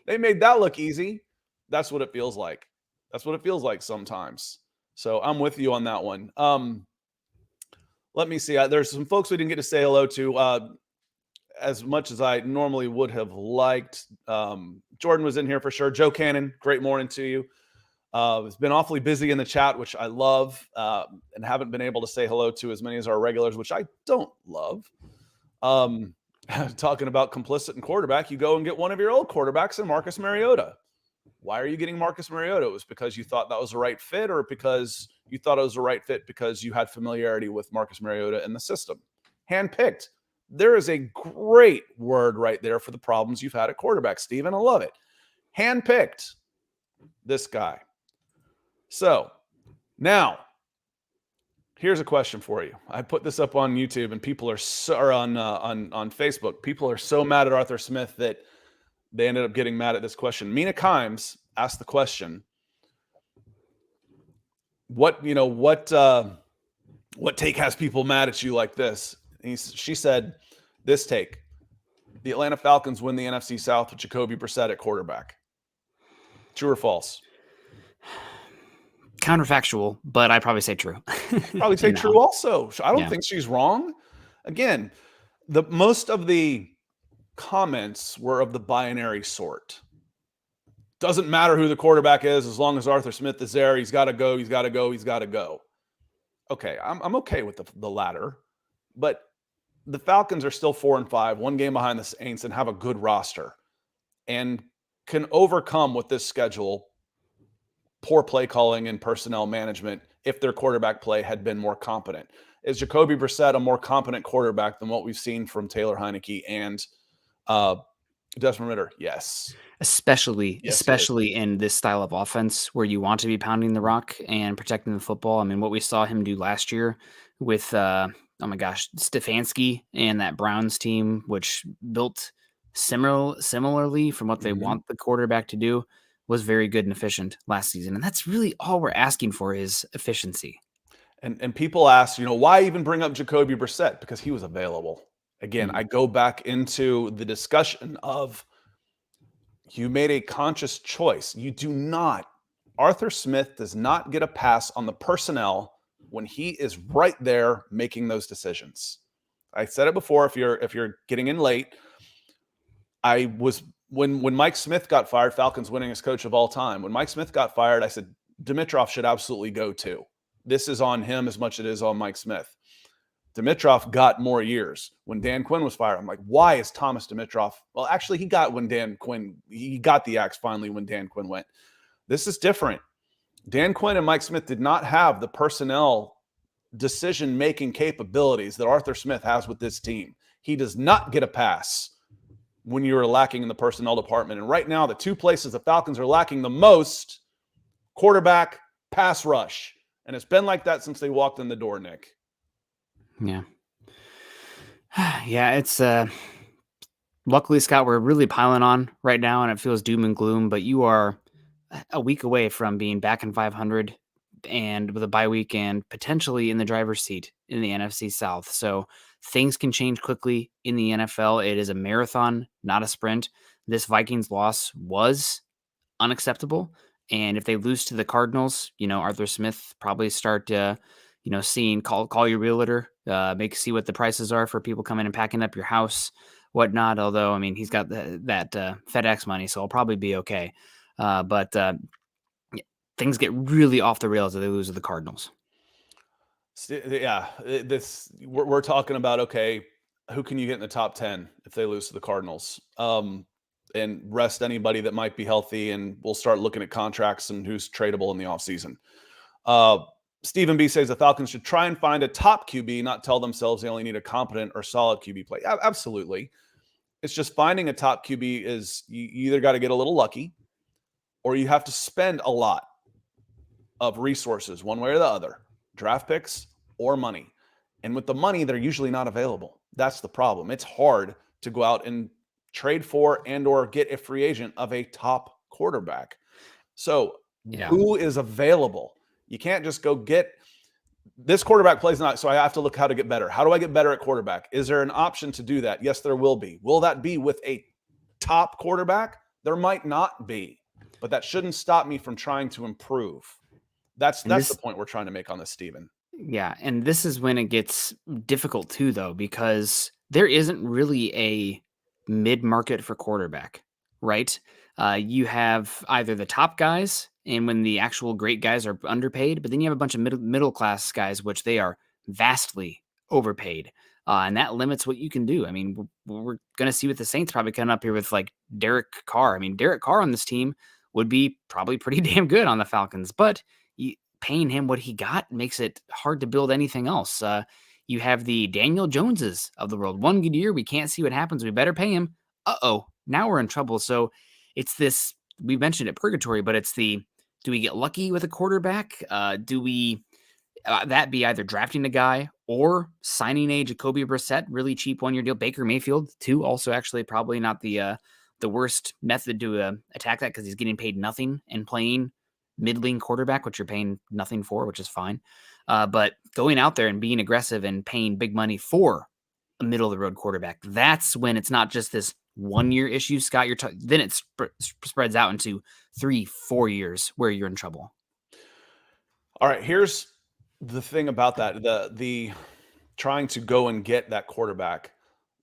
They made that look easy. That's what it feels like. That's what it feels like sometimes. So I'm with you on that one. Let me see. There's some folks we didn't get to say hello to as much as I normally would have liked. Jordan was in here for sure. Joe Cannon, great morning to you. It's been awfully busy in the chat, which I love, and haven't been able to say hello to as many as our regulars, which I don't love. Talking about complicit and quarterback, you go and get one of your old quarterbacks in Marcus Mariota. Why are you getting Marcus Mariota? It was because you thought that was the right fit, or because you thought it was the right fit because you had familiarity with Marcus Mariota in the system? Handpicked. There is a great word right there for the problems you've had at quarterback, Steven. I love it. Handpicked. This guy. So now, here's a question for you. I put this up on YouTube, and people are on Facebook. People are so mad at Arthur Smith that they ended up getting mad at this question. Mina Kimes asked the question: What take has people mad at you like this? And she said, "This take: the Atlanta Falcons win the NFC South with Jacoby Brissett at quarterback." True or false? Counterfactual, but I'd probably say true. Probably say true also. I don't think she's wrong. Again, most of the comments were of the binary sort. Doesn't matter who the quarterback is as long as Arthur Smith is there. He's got to go. He's got to go. He's got to go. Okay, I'm okay with the latter, but the Falcons are still 4-5, one game behind the Saints, and have a good roster, and can overcome with this schedule poor play calling and personnel management if their quarterback play had been more competent. Is Jacoby Brissett a more competent quarterback than what we've seen from Taylor Heinicke and Desmond Ritter? Yes. Especially in this style of offense where you want to be pounding the rock and protecting the football. I mean, what we saw him do last year with, Stefanski and that Browns team, which built similarly from what they want the quarterback to do, was very good and efficient last season. And that's really all we're asking for is efficiency. And people ask, why even bring up Jacoby Brissett? Because he was available. Again, I go back into the discussion of you made a conscious choice. Arthur Smith does not get a pass on the personnel when he is right there making those decisions. I said it before, if you're getting in late, when Mike Smith got fired, Falcons winningest coach of all time. When Mike Smith got fired, I said, Dimitroff should absolutely go too. This is on him as much as it is on Mike Smith. Dimitroff got more years. When Dan Quinn was fired, I'm like, why is Thomas Dimitroff? Well, actually, he got the axe finally when Dan Quinn went. This is different. Dan Quinn and Mike Smith did not have the personnel decision-making capabilities that Arthur Smith has with this team. He does not get a pass when you're lacking in the personnel department. And right now, the two places the Falcons are lacking the most: quarterback, pass rush. And it's been like that since they walked in the door, Nick. Yeah. Yeah, it's luckily, Scott, we're really piling on right now and it feels doom and gloom, but you are a week away from being back in 500 and with a bye week and potentially in the driver's seat in the NFC South. So things can change quickly in the NFL. It is a marathon, not a sprint. This Vikings loss was unacceptable. And if they lose to the Cardinals, Arthur Smith probably start, seeing, call your realtor, see what the prices are for people coming and packing up your house, whatnot. Although, I mean, he's got that FedEx money, so I'll probably be okay. But things get really off the rails if they lose to the Cardinals. Yeah, we're talking about, okay, who can you get in the top 10 if they lose to the Cardinals? and rest anybody that might be healthy, and we'll start looking at contracts and who's tradable in the offseason. Stephen B says the Falcons should try and find a top QB, not tell themselves they only need a competent or solid QB play. Absolutely. It's just finding a top QB is you either got to get a little lucky or you have to spend a lot of resources one way or the other, draft picks or money. And with the money, they're usually not available. That's the problem. It's hard to go out and trade for and or get a free agent of a top quarterback. So who is available? You can't just go get this quarterback plays not, so I have to look how to get better. How do I get better at quarterback? Is there an option to do that? Yes, there will be. Will that be with a top quarterback? There might not be, but that shouldn't stop me from trying to improve. That's the point we're trying to make on this, Steven. Yeah, and this is when it gets difficult too, though, because there isn't really a mid-market for quarterback, right? You have either the top guys, and when the actual great guys are underpaid, but then you have a bunch of middle class guys, which they are vastly overpaid, and that limits what you can do. I mean, we're going to see with the Saints probably coming up here with like Derek Carr. I mean, Derek Carr on this team would be probably pretty damn good on the Falcons, but paying him what he got makes it hard to build anything else. You have the Daniel Joneses of the world. One good year, we can't see what happens. We better pay him. Now we're in trouble. So it's this, we mentioned it, purgatory, but it's the, do we get lucky with a quarterback? Do we, that be either drafting a guy or signing a Jacoby Brissett, really cheap 1-year deal. Baker Mayfield too, also actually probably not the worst method to attack that because he's getting paid nothing and playing middling quarterback, which you're paying nothing for, which is fine. But going out there and being aggressive and paying big money for a middle of the road quarterback, that's when it's not just this 1-year issue, Scott. Then it spreads out into 3-4 years where you're in trouble. All right, here's the thing about that, the trying to go and get that quarterback.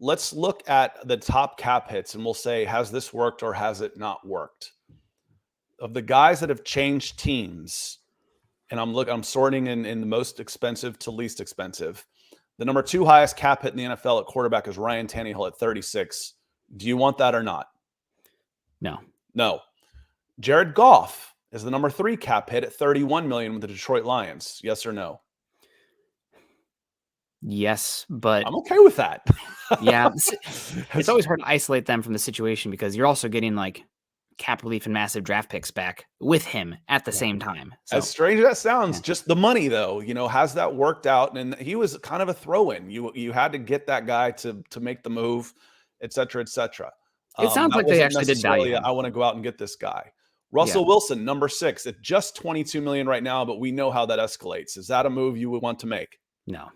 Let's look at the top cap hits and we'll say, has this worked or has it not worked? Of the guys that have changed teams, and I'm sorting in the most expensive to least expensive. The number 2 highest cap hit in the NFL at quarterback is Ryan Tannehill at 36. Do you want that or not? No. Jared Goff is the number 3 cap hit at $31 million with the Detroit Lions. Yes or no? Yes, but I'm okay with that. Yeah, it's always hard to isolate them from the situation because you're also getting like cap relief and massive draft picks back with him at the same time. So, as strange as that sounds, just the money though, has that worked out? And he was kind of a throw-in. You had to get that guy to make the move, et cetera, et cetera. It sounds like they actually did value him. I want to go out and get this guy. Russell Wilson, number 6, at just $22 million right now, but we know how that escalates. Is that a move you would want to make? No.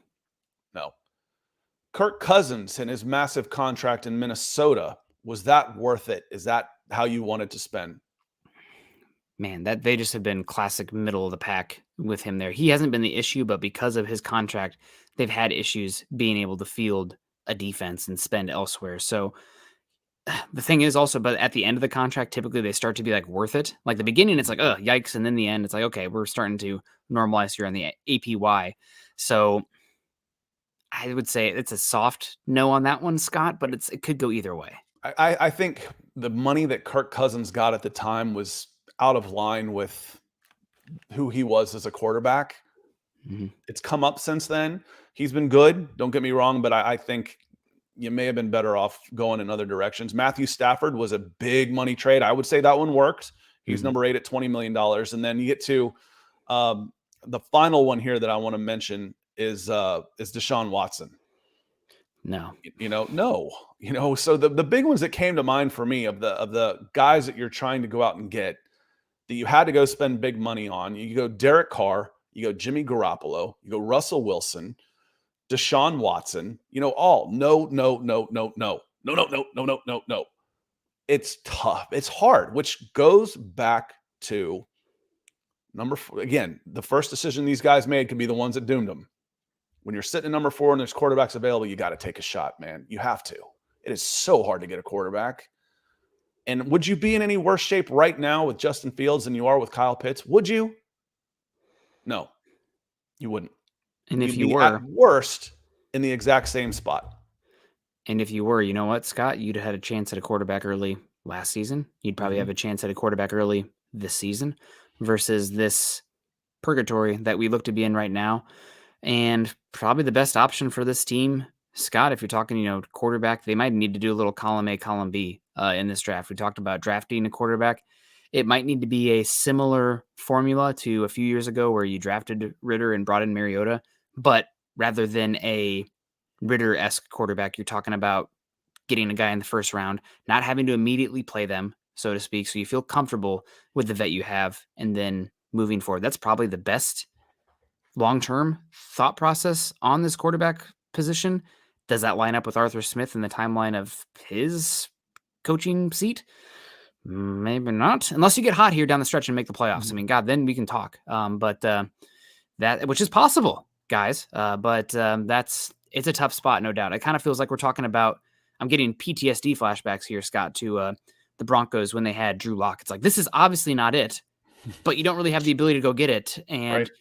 Kirk Cousins and his massive contract in Minnesota, was that worth it? Is that how you wanted to spend? Man, that they just have been classic middle of the pack with him there. He hasn't been the issue, but because of his contract, they've had issues being able to field a defense and spend elsewhere. So the thing is also, but at the end of the contract, typically they start to be like worth it. Like the beginning, it's like, oh, yikes. And then the end, it's like, okay, we're starting to normalize here on the APY. So I would say it's a soft no on that one, Scott, but it could go either way. I think the money that Kirk Cousins got at the time was out of line with who he was as a quarterback. Mm-hmm. It's come up since then. He's been good. Don't get me wrong, but I think you may have been better off going in other directions. Matthew Stafford was a big money trade. I would say that one worked. He's number 8 at $20 million. And then you get to the final one here that I want to mention is Deshaun Watson. No. No. So the big ones that came to mind for me of the guys that you're trying to go out and get that you had to go spend big money on, you go Derek Carr, you go Jimmy Garoppolo, you go Russell Wilson, Deshaun Watson, all no. It's tough. It's hard, which goes back to number 4. Again, the first decision these guys made could be the ones that doomed them. When you're sitting at number 4 and there's quarterbacks available, you got to take a shot, man. You have to. It is so hard to get a quarterback. And would you be in any worse shape right now with Justin Fields than you are with Kyle Pitts? Would you? No, you wouldn't. And if You'd you be were at worst in the exact same spot. And if you were, you know what, Scott, you'd have had a chance at a quarterback early last season. You'd probably have a chance at a quarterback early this season versus this purgatory that we look to be in right now. And probably the best option for this team, Scott, if you're talking, quarterback, they might need to do a little column A, column B in this draft. We talked about drafting a quarterback. It might need to be a similar formula to a few years ago where you drafted Ritter and brought in Mariota, but rather than a Ritter-esque quarterback, you're talking about getting a guy in the first round, not having to immediately play them, so to speak, so you feel comfortable with the vet you have, and then moving forward. That's probably the best long-term thought process on this quarterback position. Does that line up with Arthur Smith and the timeline of his coaching seat? Maybe not, unless you get hot here down the stretch and make the playoffs. I mean, God, then we can talk. But that, which is possible, guys. But it's a tough spot, no doubt. It kind of feels like we're talking about. I'm getting PTSD flashbacks here, Scott, to the Broncos when they had Drew Lock. It's like, this is obviously not it, but you don't really have the ability to go get it, and right.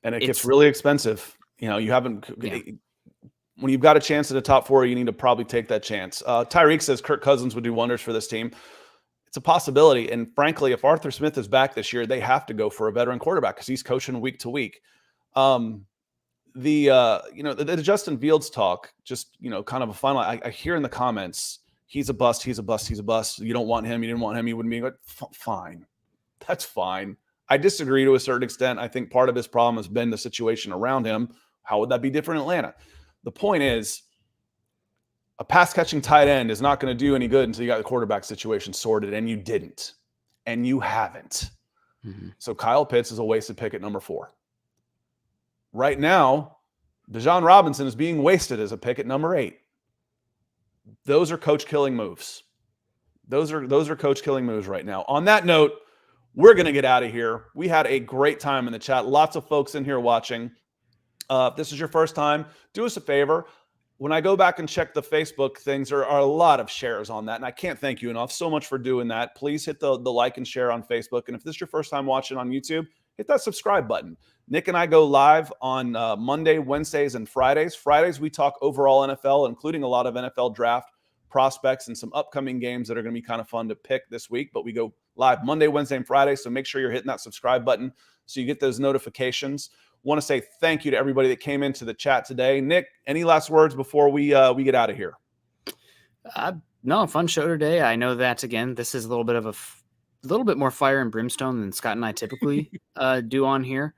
And it gets really expensive. You haven't. Yeah. When you've got a chance at the top 4, you need to probably take that chance. Tyreek says Kirk Cousins would do wonders for this team. It's a possibility. And frankly, if Arthur Smith is back this year, they have to go for a veteran quarterback because he's coaching week to week. The Justin Fields talk, just, kind of a final, I hear in the comments, he's a bust, he's a bust, he's a bust. You don't want him. You didn't want him. You wouldn't be good. Fine. That's fine. I disagree to a certain extent. I think part of his problem has been the situation around him. How would that be different in Atlanta? The point is, a pass-catching tight end is not going to do any good until you got the quarterback situation sorted, and you didn't. And you haven't. Mm-hmm. So Kyle Pitts is a wasted pick at number 4. Right now, Bijan Robinson is being wasted as a pick at number 8. Those are coach-killing moves. Those are coach-killing moves right now. On that note, we're going to get out of here. We had a great time in the chat. Lots of folks in here watching. If this is your first time, do us a favor. When I go back and check the Facebook things, there are a lot of shares on that, and I can't thank you enough so much for doing that. Please hit the like and share on Facebook, and if this is your first time watching on YouTube, hit that subscribe button. Nick and I go live on Monday, Wednesdays, and Fridays. Fridays, we talk overall NFL, including a lot of NFL draft prospects and some upcoming games that are going to be kind of fun to pick this week, but we go live Monday, Wednesday, and Friday, so make sure you're hitting that subscribe button so you get those notifications. Want to say thank you to everybody that came into the chat today. Nick, any last words before we get out of here? No, fun show today. I know that, again, this is a little bit of a little bit more fire and brimstone than Scott and I typically do on here.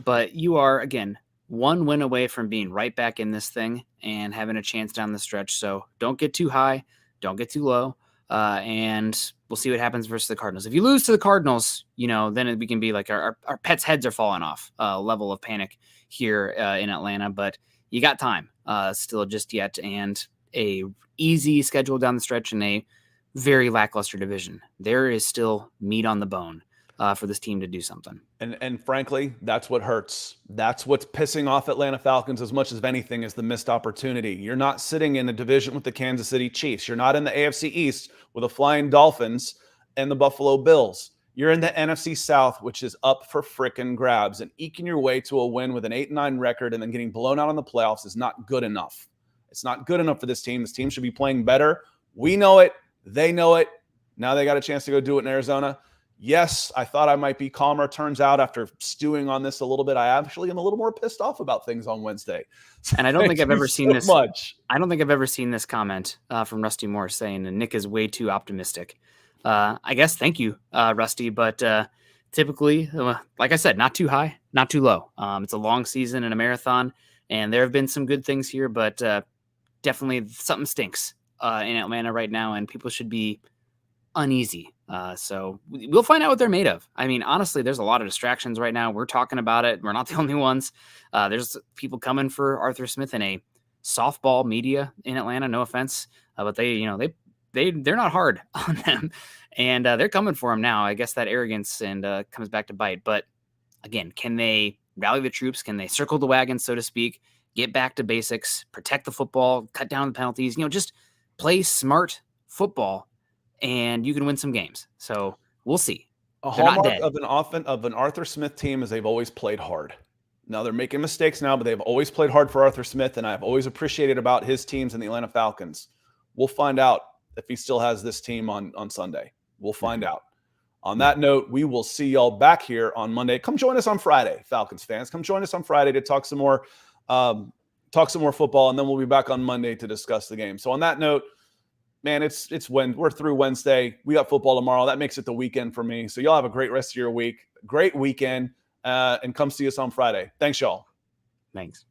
But you are, again, one win away from being right back in this thing and having a chance down the stretch. So don't get too high. Don't get too low. And we'll see what happens versus the Cardinals. If you lose to the Cardinals, then we can be like our pets' heads are falling off, level of panic here in Atlanta. But you got time still just yet, and a easy schedule down the stretch in a very lackluster division. There is still meat on the bone for this team to do something. And frankly, that's what hurts. That's what's pissing off Atlanta Falcons as much as anything is the missed opportunity. You're not sitting in a division with the Kansas City Chiefs. You're not in the AFC East with the Flying Dolphins and the Buffalo Bills. You're in the NFC South, which is up for frickin' grabs. And eking your way to a win with an 8-9 record and then getting blown out on the playoffs is not good enough. It's not good enough for this team. This team should be playing better. We know it. They know it. Now they got a chance to go do it in Arizona. Yes, I thought I might be calmer. Turns out after stewing on this a little bit, I actually am a little more pissed off about things on Wednesday. So and I don't think I've ever seen this much. I don't think I've ever seen this comment from Rusty Moore saying Nick is way too optimistic. I guess thank you, Rusty. But typically, like I said, not too high, not too low. It's a long season and a marathon, and there have been some good things here, but definitely something stinks in Atlanta right now, and people should be uneasy. So we'll find out what they're made of. I mean, honestly, there's a lot of distractions right now. We're talking about it. We're not the only ones. There's people coming for Arthur Smith in a softball media in Atlanta. No offense, but they're not hard on them, and they're coming for him now. I guess that arrogance and comes back to bite. But again, can they rally the troops? Can they circle the wagon, so to speak? Get back to basics, protect the football, cut down the penalties. Just play smart football, and you can win some games. So we'll see. A hallmark of an Arthur Smith team is they've always played hard. Now they're making mistakes now, but they've always played hard for Arthur Smith, and I've always appreciated about his teams in the Atlanta Falcons. We'll find out if he still has this team on Sunday. We'll find out. On Yeah. that note, we will see y'all back here on Monday. Come join us on Friday, Falcons fans. Come join us on Friday to talk some more football, and then we'll be back on Monday to discuss the game. So on that note, man, it's when we're through Wednesday. We got football tomorrow. That makes it the weekend for me. So y'all have a great rest of your week, great weekend, and come see us on Friday. Thanks, y'all. Thanks.